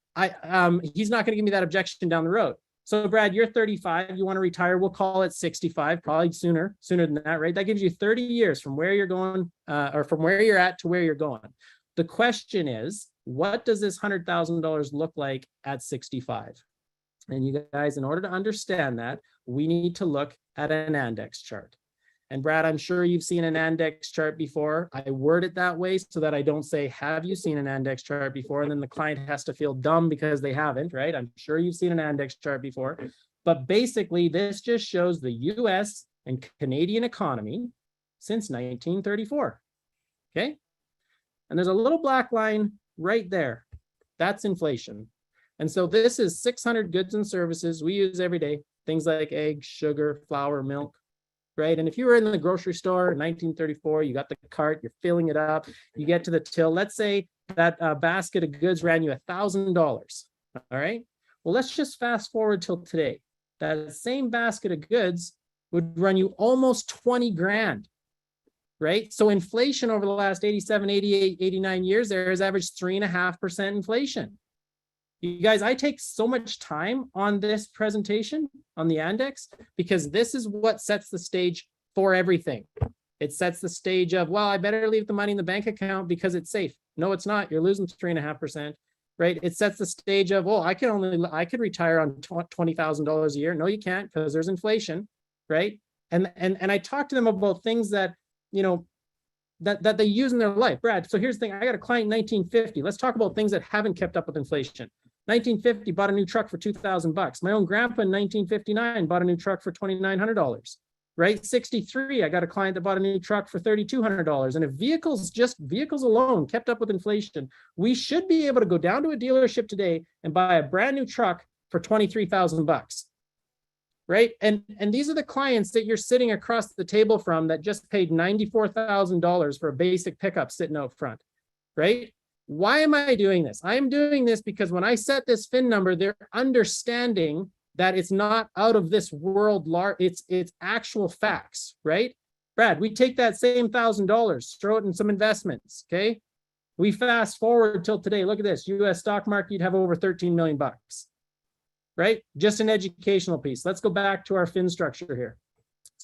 He's not going to give me that objection down the road. So Brad, you're 35, you want to retire, we'll call it 65, probably sooner than that, right? That gives you 30 years from where you're going, or from where you're at to where you're going. The question is, what does this $100,000 look like at 65? And you guys, in order to understand that, we need to look at an index chart. And Brad, I'm sure you've seen an index chart before. I word it that way so that I don't say, have you seen an index chart before? And then the client has to feel dumb because they haven't, right? I'm sure you've seen an index chart before. But basically, this just shows the US and Canadian economy since 1934, okay? And there's a little black line right there. That's inflation. And so this is 600 goods and services we use every day, things like eggs, sugar, flour, milk, right? And if you were in the grocery store in 1934, you got the cart, you're filling it up, you get to the till. Let's say that basket of goods ran you $1,000, all right? Well, let's just fast forward till today. That same basket of goods would run you almost 20 grand, right? So inflation over the last 87, 88, 89 years there has averaged 3.5% inflation. You guys, I take so much time on this presentation on the index because this is what sets the stage for everything. It sets the stage of, well, I better leave the money in the bank account because it's safe. No, it's not. You're losing 3.5%, right? It sets the stage of, well, I could retire on $20,000 a year. No, you can't because there's inflation, right? And I talk to them about things that, you know, that they use in their life. Brad, so here's the thing. I got a client in 1950. Let's talk about things that haven't kept up with inflation. 1950, bought a new truck for $2,000. My own grandpa in 1959 bought a new truck for $2,900, right? 63, I got a client that bought a new truck for $3,200. And if vehicles alone kept up with inflation, we should be able to go down to a dealership today and buy a brand new truck for $23,000, right? And these are the clients that you're sitting across the table from that just paid $94,000 for a basic pickup sitting out front, right? Why am I doing this? I am doing this because when I set this VIN number, they're understanding that it's not out of this world, it's actual facts, right? Brad, we take that same $1,000, throw it in some investments, okay? We fast forward till today. Look at this, US stock market, you'd have over 13 million bucks, right? Just an educational piece. Let's go back to our VIN structure here.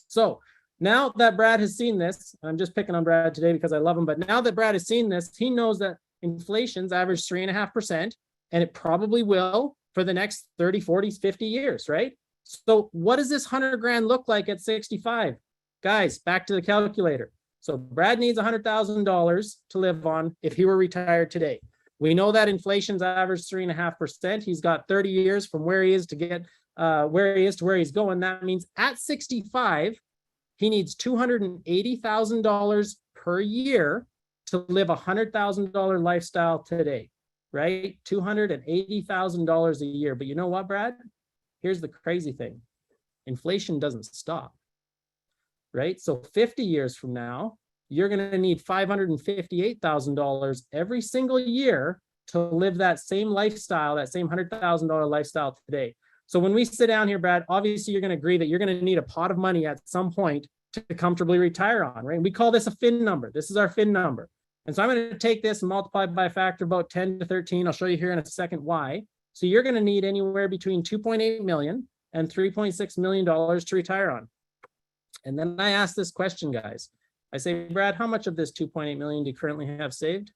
So now that Brad has seen this, I'm just picking on Brad today because I love him, but now that Brad has seen this, he knows that inflation's averaged 3.5%, and it probably will for the next 30, 40, 50 years, right? So what does this 100 grand look like at 65? Guys, back to the calculator. So Brad needs $100,000 to live on if he were retired today. We know that inflation's averaged 3.5%. He's got 30 years from where he is to get where he is to where he's going. That means at 65, he needs $280,000 per year to live $100,000 lifestyle today, right? $280,000 a year. But you know what, Brad? Here's the crazy thing. Inflation doesn't stop, right? So 50 years from now, you're going to need $558,000 every single year to live that same lifestyle, that same $100,000 lifestyle today. So when we sit down here, Brad, obviously you're going to agree that you're going to need a pot of money at some point to comfortably retire on, right? We call this a VIN number. This is our VIN number. And so I'm going to take this and multiply by a factor about 10 to 13. I'll show you here in a second why. So you're going to need anywhere between 2.8 million and $3.6 million to retire on. And then I ask this question, guys. I say, Brad, how much of this 2.8 million do you currently have saved?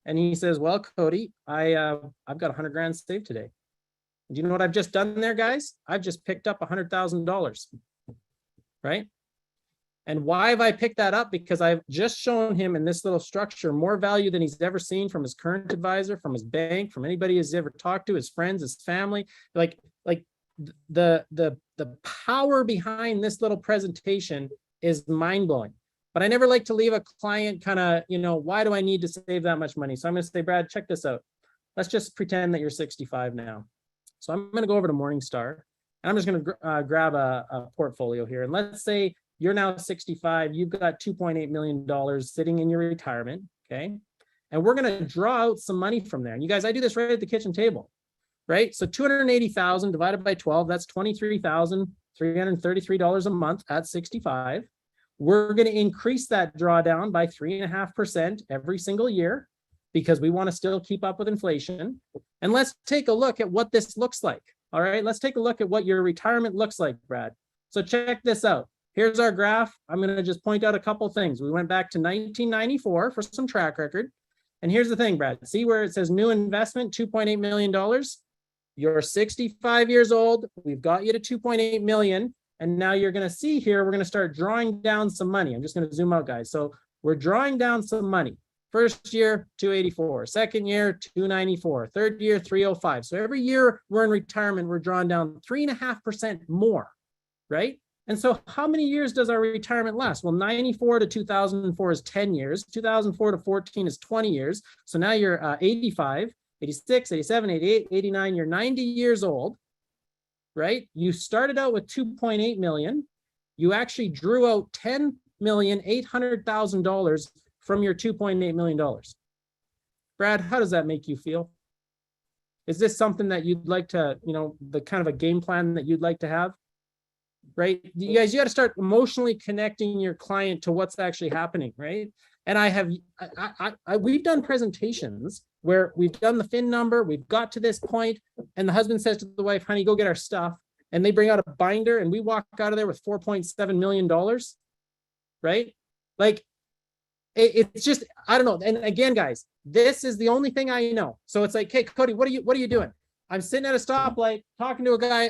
And he says, well, Cody, I've got 100 grand saved today. And do you know what I've just done there, guys? I've just picked up $100,000, right? And why have I picked that up? Because I've just shown him in this little structure more value than he's ever seen from his current advisor, from his bank, from anybody he's ever talked to, his friends, his family. Like the power behind this little presentation is mind-blowing. But I never like to leave a client kind of, you know, why do I need to save that much money? So I'm going to say, Brad, check this out. Let's just pretend that you're 65 now. So I'm going to go over to Morningstar, and I'm just going to grab a portfolio here. And let's say you're now 65, you've got $2.8 million sitting in your retirement, okay? And we're gonna draw out some money from there. And you guys, I do this right at the kitchen table, right? So 280,000 divided by 12, that's $23,333 a month at 65. We're going to increase that drawdown by 3.5% every single year because we want to still keep up with inflation. And let's take a look at what this looks like. All right, let's take a look at what your retirement looks like, Brad. So check this out. Here's our graph. I'm going to just point out a couple things. We went back to 1994 for some track record. And here's the thing, Brad. See where it says new investment, $2.8 million. You're 65 years old. We've got you to 2.8 million. And now you're going to see here, we're going to start drawing down some money. I'm just going to zoom out, guys. So we're drawing down some money. First year, 284. Second year, 294. Third year, 305. So every year we're in retirement, we're drawing down 3.5% more, right? And so how many years does our retirement last? Well, 94 to 2004 is 10 years. 2004 to 14 is 20 years. So now you're 85, 86, 87, 88, 89. You're 90 years old, right? You started out with 2.8 million. You actually drew out $10,800,000 from your $2.8 million. Brad, how does that make you feel? Is this something that you'd like to, the kind of a game plan that you'd like to have? Right? You guys, you got to start emotionally connecting your client to what's actually happening, right? And we've done presentations where we've done the FIN number, we've got to this point, and the husband says to the wife, honey, go get our stuff. And they bring out a binder and we walk out of there with $4.7 million, right? Like, it's just, I don't know. And again, guys, this is the only thing I know. So it's like, hey, Cody, what are you doing? I'm sitting at a stoplight talking to a guy.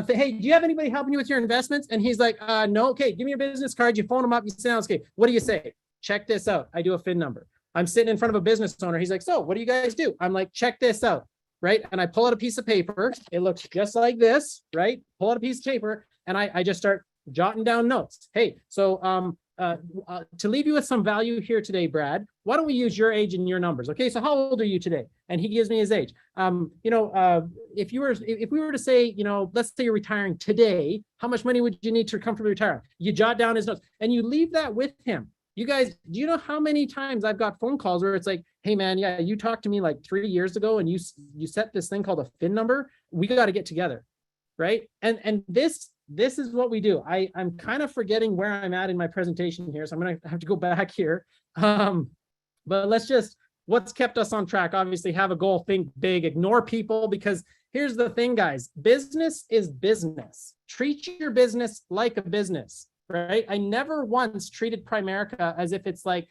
Hey, do you have anybody helping you with your investments? And he's like, no. Okay, give me your business card. You phone him up. You sit down. Okay, what do you say? Check this out. I do a FIN number. I'm sitting in front of a business owner. He's like, so what do you guys do? I'm like, check this out, right? And I pull out a piece of paper. It looks just like this, right? Pull out a piece of paper, and I just start jotting down notes. Hey, so to leave you with some value here today, Brad, why don't we use your age and your numbers? Okay, so how old are you today? And he gives me his age. If we were to say, let's say you're retiring today, how much money would you need to comfortably retire? You jot down his notes and you leave that with him. You guys, do you know how many times I've got phone calls where it's like, hey man, yeah, you talked to me like 3 years ago and you set this thing called a FIN number. We got to get together, right? And this is what we do. I'm kind of forgetting where I'm at in my presentation here, so I'm going to have to go back here. But what's kept us on track? Obviously, have a goal, think big, ignore people, because here's the thing, guys. Business is business. Treat your business like a business, right? I never once treated Primerica as if it's like,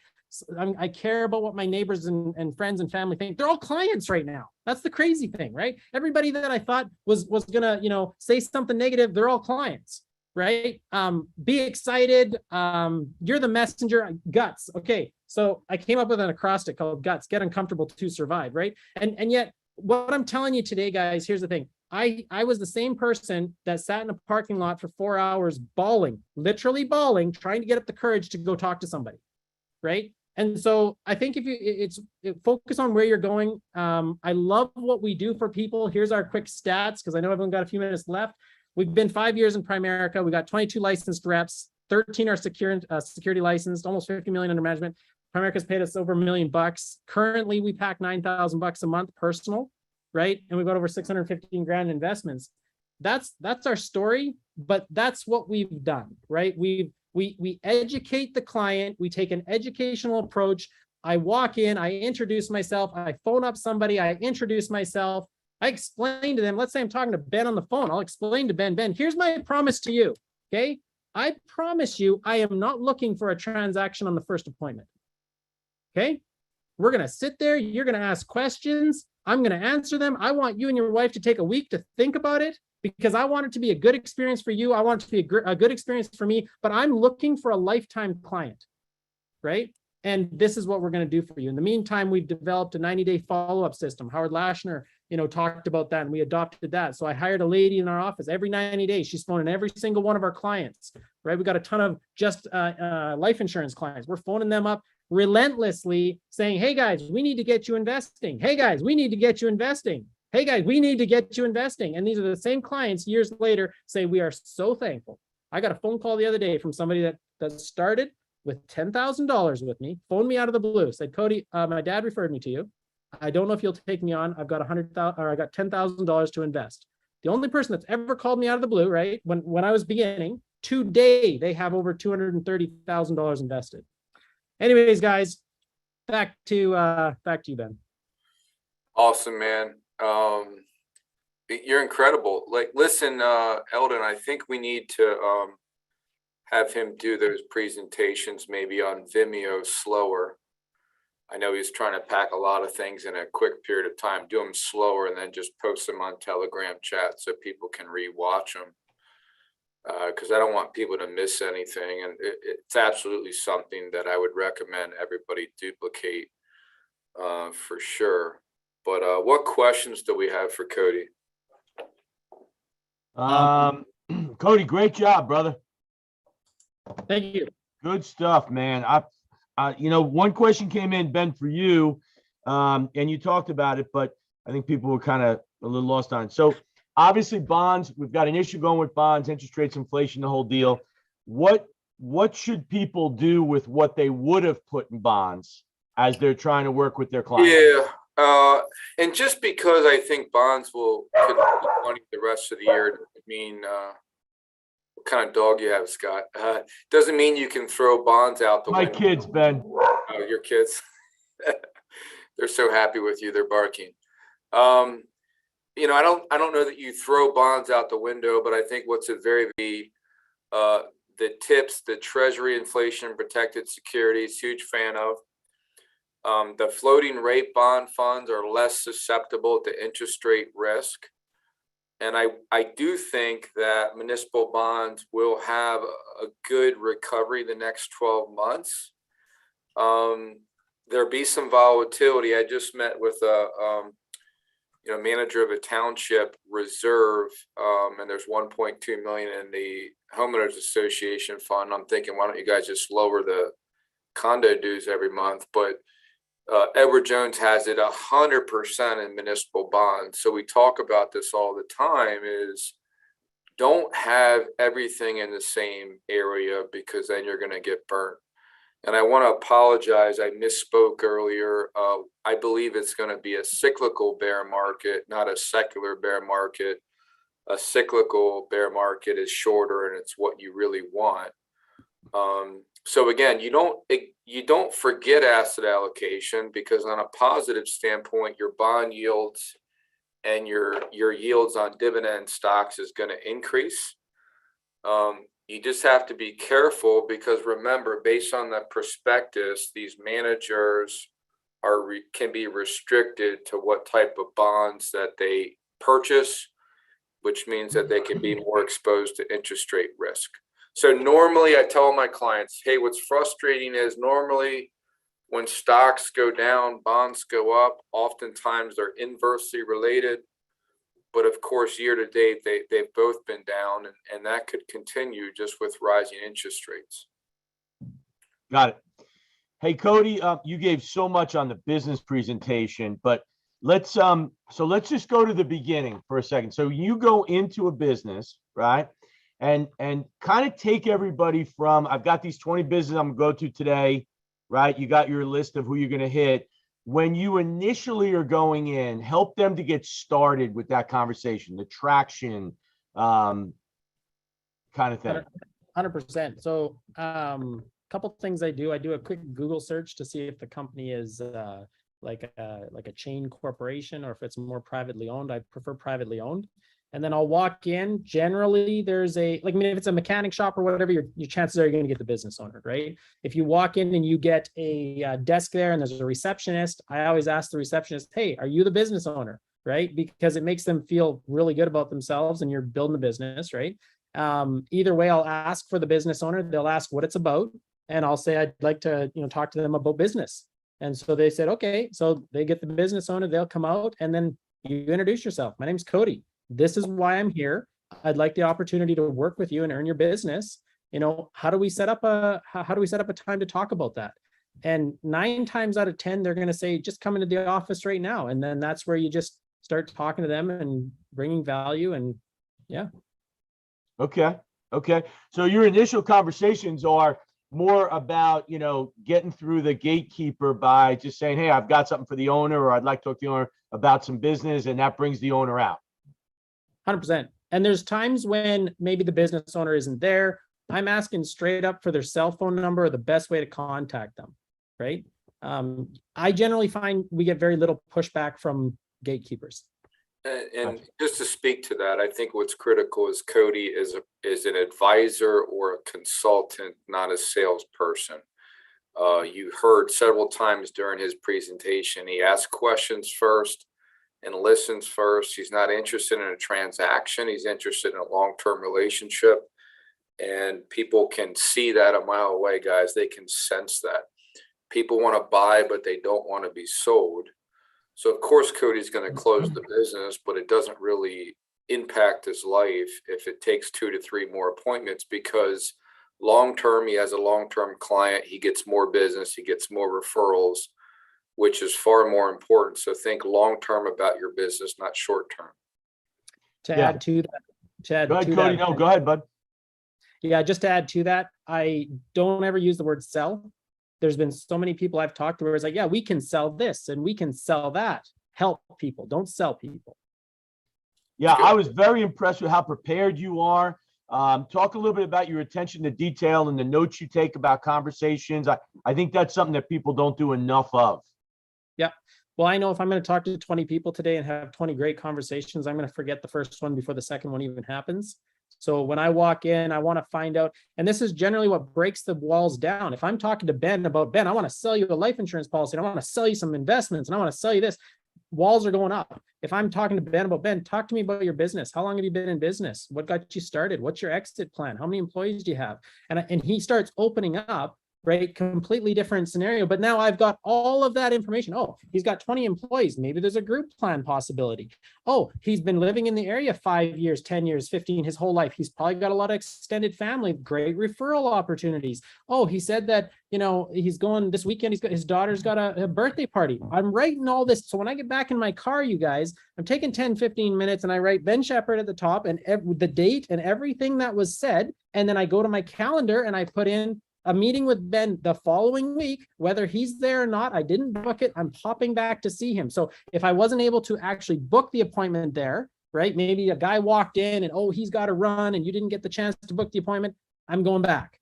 I care about what my neighbors and friends and family think. They're all clients right now. That's the crazy thing, right? Everybody that I thought was gonna, say something negative, they're all clients, right? Be excited. You're the messenger. Guts. Okay, so I came up with an acrostic called GUTS: get uncomfortable to survive, right? And yet, what I'm telling you today, guys, here's the thing. I was the same person that sat in a parking lot for 4 hours bawling, literally bawling, trying to get up the courage to go talk to somebody, right? And so I think if focus on where you're going. I love what we do for people. Here's our quick stats, because I know everyone got a few minutes left. We've been 5 years in Primerica. We got 22 licensed reps, 13 are security licensed, almost 50 million under management. Primerica's paid us over $1 million. Currently, we pack $9,000 a month personal, right? And we've got over 615 grand investments. That's our story, but that's what we've done, right? We educate the client. We take an educational approach. I walk in, I introduce myself, I phone up somebody, I introduce myself, I explain to them. Let's say I'm talking to Ben on the phone. I'll explain to Ben, here's my promise to you, okay? I promise you, I am not looking for a transaction on the first appointment, okay? We're going to sit there. You're going to ask questions. I'm going to answer them. I want you and your wife to take a week to think about it, because I want it to be a good experience for you. I want it to be a good experience for me, but I'm looking for a lifetime client, right? And this is what we're going to do for you. In the meantime, we've developed a 90-day follow-up system. Howard Lashner, talked about that, and we adopted that. So I hired a lady in our office every 90 days. She's phoning every single one of our clients, right? We got a ton of just life insurance clients. We're phoning them up relentlessly saying, hey guys, we need to get you investing. Hey guys, we need to get you investing. Hey guys, we need to get you investing. And these are the same clients years later say, we are so thankful. I got a phone call the other day from somebody that started with $10,000 with me, phoned me out of the blue, said, Cody, my dad referred me to you. I don't know if you'll take me on. I've got I got $10,000 to invest. The only person that's ever called me out of the blue, right? When I was beginning, today they have over $230,000 invested. Anyways, guys, back to you, Ben. Awesome, man. You're incredible. Like, listen, Eldon, I think we need to have him do those presentations maybe on Vimeo slower. I know he's trying to pack a lot of things in a quick period of time. Do them slower and then just post them on Telegram chat so people can rewatch them. Because I don't want people to miss anything. And it's absolutely something that I would recommend everybody duplicate for sure. But what questions do we have for Cody? Cody, great job, brother. Thank you. Good stuff, man. One question came in, Ben, for you, and you talked about it, but I think people were kind of a little lost on it. So obviously bonds, we've got an issue going with bonds, interest rates, inflation, the whole deal. What should people do with what they would have put in bonds as they're trying to work with their clients? Yeah. And just because I think bonds could lose money the rest of the year, doesn't mean what kind of dog you have, Scott. Doesn't mean you can throw bonds out the My window. kids, Ben. Oh, your kids. They're so happy with you, they're barking. I don't know that you throw bonds out the window, but I think what's a the tips, the Treasury inflation protected securities, huge fan of. The floating rate bond funds are less susceptible to interest rate risk. And I do think that municipal bonds will have a good recovery the next 12 months. There'll be some volatility. I just met with a manager of a township reserve, and there's 1.2 million in the homeowners association fund. I'm thinking, why don't you guys just lower the condo dues every month? But Edward Jones has it 100% in municipal bonds. So we talk about this all the time, is don't have everything in the same area, because then you're going to get burnt. And I want to apologize. I misspoke earlier. I believe it's going to be a cyclical bear market, not a secular bear market. A cyclical bear market is shorter, and it's what you really want. So again, you don't forget asset allocation, because on a positive standpoint, your bond yields and your yields on dividend stocks is going to increase. You just have to be careful, because remember, based on the prospectus, these managers can be restricted to what type of bonds that they purchase, which means that they can be more exposed to interest rate risk. So normally I tell my clients, hey, what's frustrating is normally when stocks go down, bonds go up. Oftentimes they're inversely related. But of course, year to date, they've both been down, and that could continue just with rising interest rates. Got it. Hey, Cody, you gave so much on the business presentation, but let's just go to the beginning for a second. So you go into a business, right? And kind of take everybody from, I've got these 20 businesses I'm going to go to today, right? You got your list of who you're going to hit. When you initially are going in, help them to get started with that conversation, the traction kind of thing. 100%. So couple things I do a quick Google search to see if the company is like a chain corporation, or if it's more privately owned. I prefer privately owned. And then I'll walk in. Generally, there's if it's a mechanic shop or whatever, your chances are you're going to get the business owner, right? If you walk in and you get a desk there and there's a receptionist, I always ask the receptionist, hey, are you the business owner, right? Because it makes them feel really good about themselves and you're building the business, right? Either way, I'll ask for the business owner. They'll ask what it's about, and I'll say I'd like to talk to them about business. And so they said, okay. So they get the business owner, they'll come out, and then you introduce yourself. My name's Cody. This is why I'm here. I'd like the opportunity to work with you and earn your business. How do we set up a time to talk about that? And 9 times out of 10, they're going to say, just come into the office right now. And then that's where you just start talking to them and bringing value. And yeah. Okay. So your initial conversations are more about, getting through the gatekeeper by just saying, hey, I've got something for the owner, or I'd like to talk to the owner about some business, and that brings the owner out. 100%. And there's times when maybe the business owner isn't there, I'm asking straight up for their cell phone number or the best way to contact them, right? I generally find we get very little pushback from gatekeepers. And just to speak to that, I think what's critical is Cody is an advisor or a consultant, not a salesperson. You heard several times during his presentation, he asks questions first and listens first. He's not interested in a transaction. He's interested in a long-term relationship. And people can see that a mile away, guys. They can sense that. People want to buy, but they don't want to be sold. So of course, Cody's going to close the business, but it doesn't really impact his life if it takes 2 to 3 more appointments, because long-term, he has a long-term client. He gets more business. He gets more referrals, which is far more important. So think long-term about your business, not short-term. To Yeah. add to that, Go ahead, Cody. No, go ahead, bud. Yeah, just to add to that, I don't ever use the word sell. There's been so many people I've talked to where it's like, yeah, we can sell this and we can sell that. Help people, don't sell people. Yeah, I was very impressed with how prepared you are. Talk a little bit about your attention to detail and the notes you take about conversations. I think that's something that people don't do enough of. Yeah. Well, I know if I'm going to talk to 20 people today and have 20 great conversations, I'm going to forget the first one before the second one even happens. So when I walk in, I want to find out, and this is generally what breaks the walls down. If I'm talking to Ben about, Ben, I want to sell you a life insurance policy, and I want to sell you some investments, and I want to sell you this, walls are going up. If I'm talking to Ben about, Ben, talk to me about your business. How long have you been in business? What got you started? What's your exit plan? How many employees do you have? And he starts opening up, right? Completely different scenario. But now I've got all of that information. Oh, he's got 20 employees. Maybe there's a group plan possibility. Oh, he's been living in the area 5 years, 10 years, 15, his whole life. He's probably got a lot of extended family, great referral opportunities. Oh, he said that, he's going this weekend. His daughter's got a birthday party. I'm writing all this. So when I get back in my car, you guys, I'm taking 10, 15 minutes and I write Ben Shepherd at the top and the date and everything that was said. And then I go to my calendar and I put in a meeting with Ben the following week, whether he's there or not. I didn't book it. I'm popping back to see him. So if I wasn't able to actually book the appointment there, right? Maybe a guy walked in and, oh, he's got to run and you didn't get the chance to book the appointment. I'm going back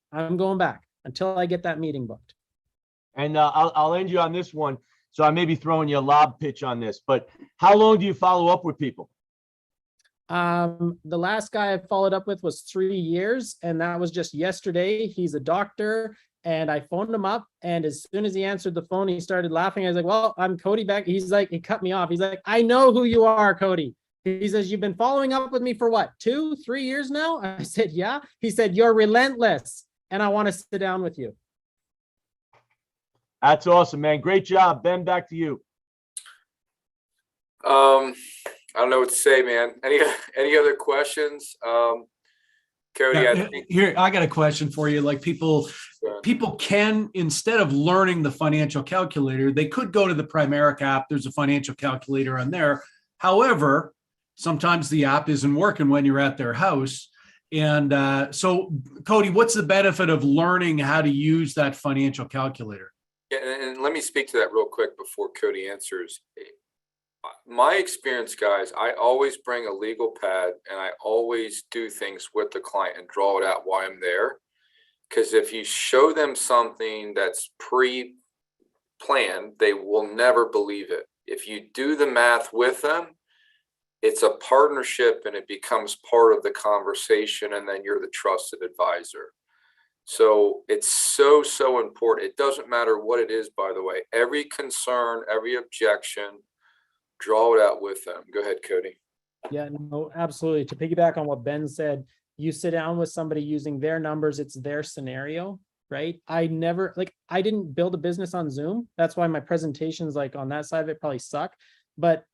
until I get that meeting booked. And I'll end you on this one. So I may be throwing you a lob pitch on this, but how long do you follow up with people? The last guy I followed up with was 3 years, and that was just yesterday. He's a doctor, and I phoned him up, and as soon as he answered the phone, he started laughing. I was like, well, I'm Cody Beckett. He's like, he cut me off. He's like, I know who you are, Cody. He says, you've been following up with me for what, 2, 3 years now? I said, yeah. He said, you're relentless, and I want to sit down with you. That's awesome, man. Great job. Ben, back to you. I don't know what to say, man. Any other questions? Cody, I think Here, I got a question for you. Like people can, instead of learning the financial calculator, they could go to the Primerica app. There's a financial calculator on there. However, sometimes the app isn't working when you're at their house. And so, Cody, what's the benefit of learning how to use that financial calculator? Yeah, and let me speak to that real quick before Cody answers. My experience, guys, I always bring a legal pad and I always do things with the client and draw it out while I'm there. Because if you show them something that's pre-planned, they will never believe it. If you do the math with them, it's a partnership and it becomes part of the conversation, and then you're the trusted advisor. So it's so important. It doesn't matter what it is, by the way. Every concern, every objection, draw it out with them. Go ahead, Cody. Yeah, no, absolutely. To piggyback on what Ben said, you sit down with somebody using their numbers, it's their scenario, right? I didn't build a business on Zoom. That's why my presentations on that side of it probably suck. But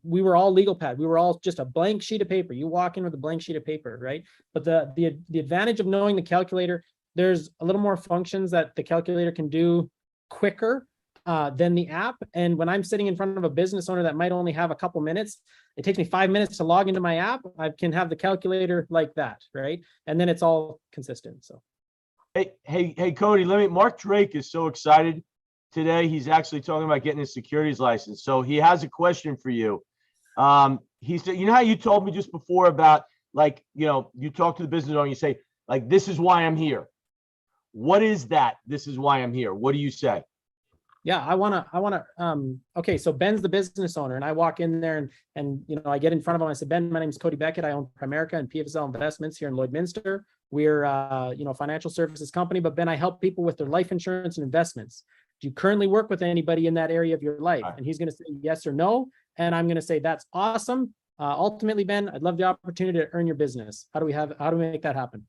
we were all legal pad. We were all just a blank sheet of paper. You walk in with a blank sheet of paper, right? But the advantage of knowing the calculator, there's a little more functions that the calculator can do quicker than the app. And when I'm sitting in front of a business owner that might only have a couple minutes, it takes me 5 minutes to log into my app. I can have the calculator like that, right? And then it's all consistent. So, Hey, Cody, Mark Drake is so excited today. He's actually talking about getting his securities license. So he has a question for you. He said, you know how you told me just before about you talk to the business owner, you say, Like, this is why I'm here. What is that? This is why I'm here. What do you say? Yeah, okay, so Ben's the business owner and I walk in there and, you know, I get in front of him. I said, Ben, my name is Cody Beckett. I own Primerica and PFSL Investments here in Lloydminster. We're, you know, a financial services company, but Ben, I help people with their life insurance and investments. Do you currently work with anybody in that area of your life? Right. And he's going to say yes or no. And I'm going to say, that's awesome. Ultimately, Ben, I'd love the opportunity to earn your business. How do we make that happen?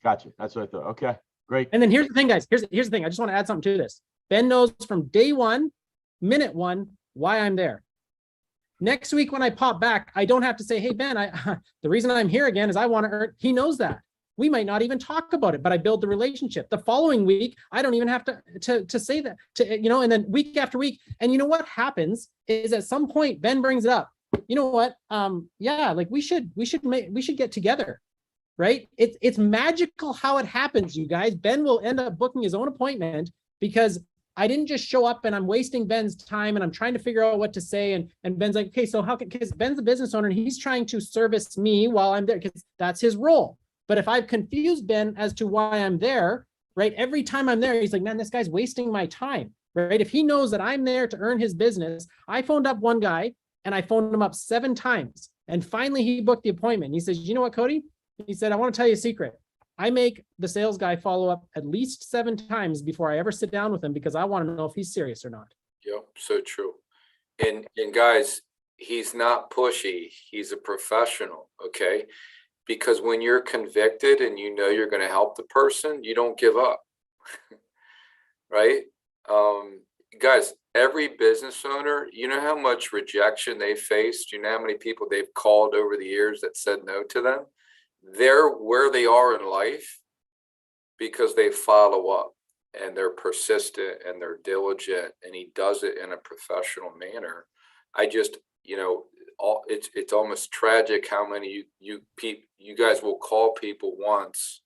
Gotcha. That's what I thought. Okay, great. And then here's the thing, guys. Here's the thing. I just want to add something to this. Ben knows from day one, minute one, why I'm there. Next week, when I pop back, I don't have to say, hey, Ben, the reason I'm here again is I want to earn. He knows that. We might not even talk about it, but I build the relationship. The following week, I don't even have to say that, you know, and then week after week. And you know what happens is at some point, Ben brings it up. You know what? Yeah, like we should get together. Right? It's magical how it happens, you guys. Ben will end up booking his own appointment because I didn't just show up and I'm wasting Ben's time and I'm trying to figure out what to say. And Ben's like, okay, so because Ben's a business owner and he's trying to service me while I'm there because that's his role. But if I've confused Ben as to why I'm there, right? Every time I'm there, he's like, man, this guy's wasting my time, right? If he knows that I'm there to earn his business, I phoned up one guy and I phoned him up 7 times. And finally he booked the appointment. He says, you know what, Cody? He said, I want to tell you a secret. I make the sales guy follow up at least 7 times before I ever sit down with him because I want to know if he's serious or not. Yep, so true. And guys, he's not pushy. He's a professional, okay? Because when you're convicted and you know you're going to help the person, you don't give up, right? Guys, every business owner, you know how much rejection they faced? You know how many people they've called over the years that said no to them? They're where they are in life because they follow up and they're persistent and they're diligent, and he does it in a professional manner. I just, you know, it's almost tragic how many you guys will call people once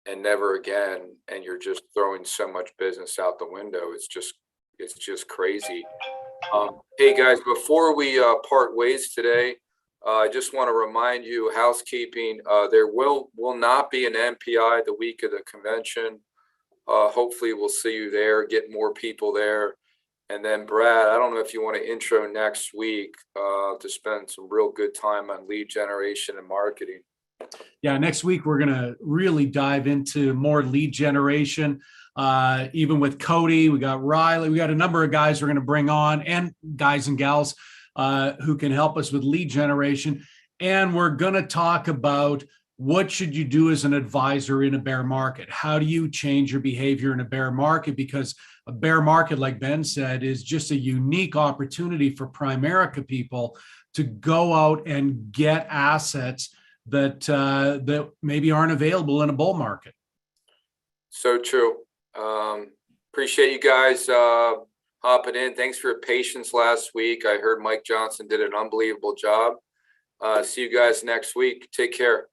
and never again, and you're just throwing so much business out the window. It's just crazy. Hey guys, before we part ways today, I just want to remind you, housekeeping, there will not be an MPI the week of the convention. Hopefully we'll see you there, get more people there. And then Brad, I don't know if you want to intro next week to spend some real good time on lead generation and marketing. Yeah, next week we're going to really dive into more lead generation. Even with Cody, we got Riley, we got a number of guys we're going to bring on, and guys and gals who can help us with lead generation. And we're going to talk about what should you do as an advisor in a bear market? How do you change your behavior in a bear market? Because a bear market, like Ben said, is just a unique opportunity for Primerica people to go out and get assets that maybe aren't available in a bull market. So true. Appreciate you guys hopping in. Thanks for your patience last week. I heard Mike Johnson did an unbelievable job. See you guys next week. Take care.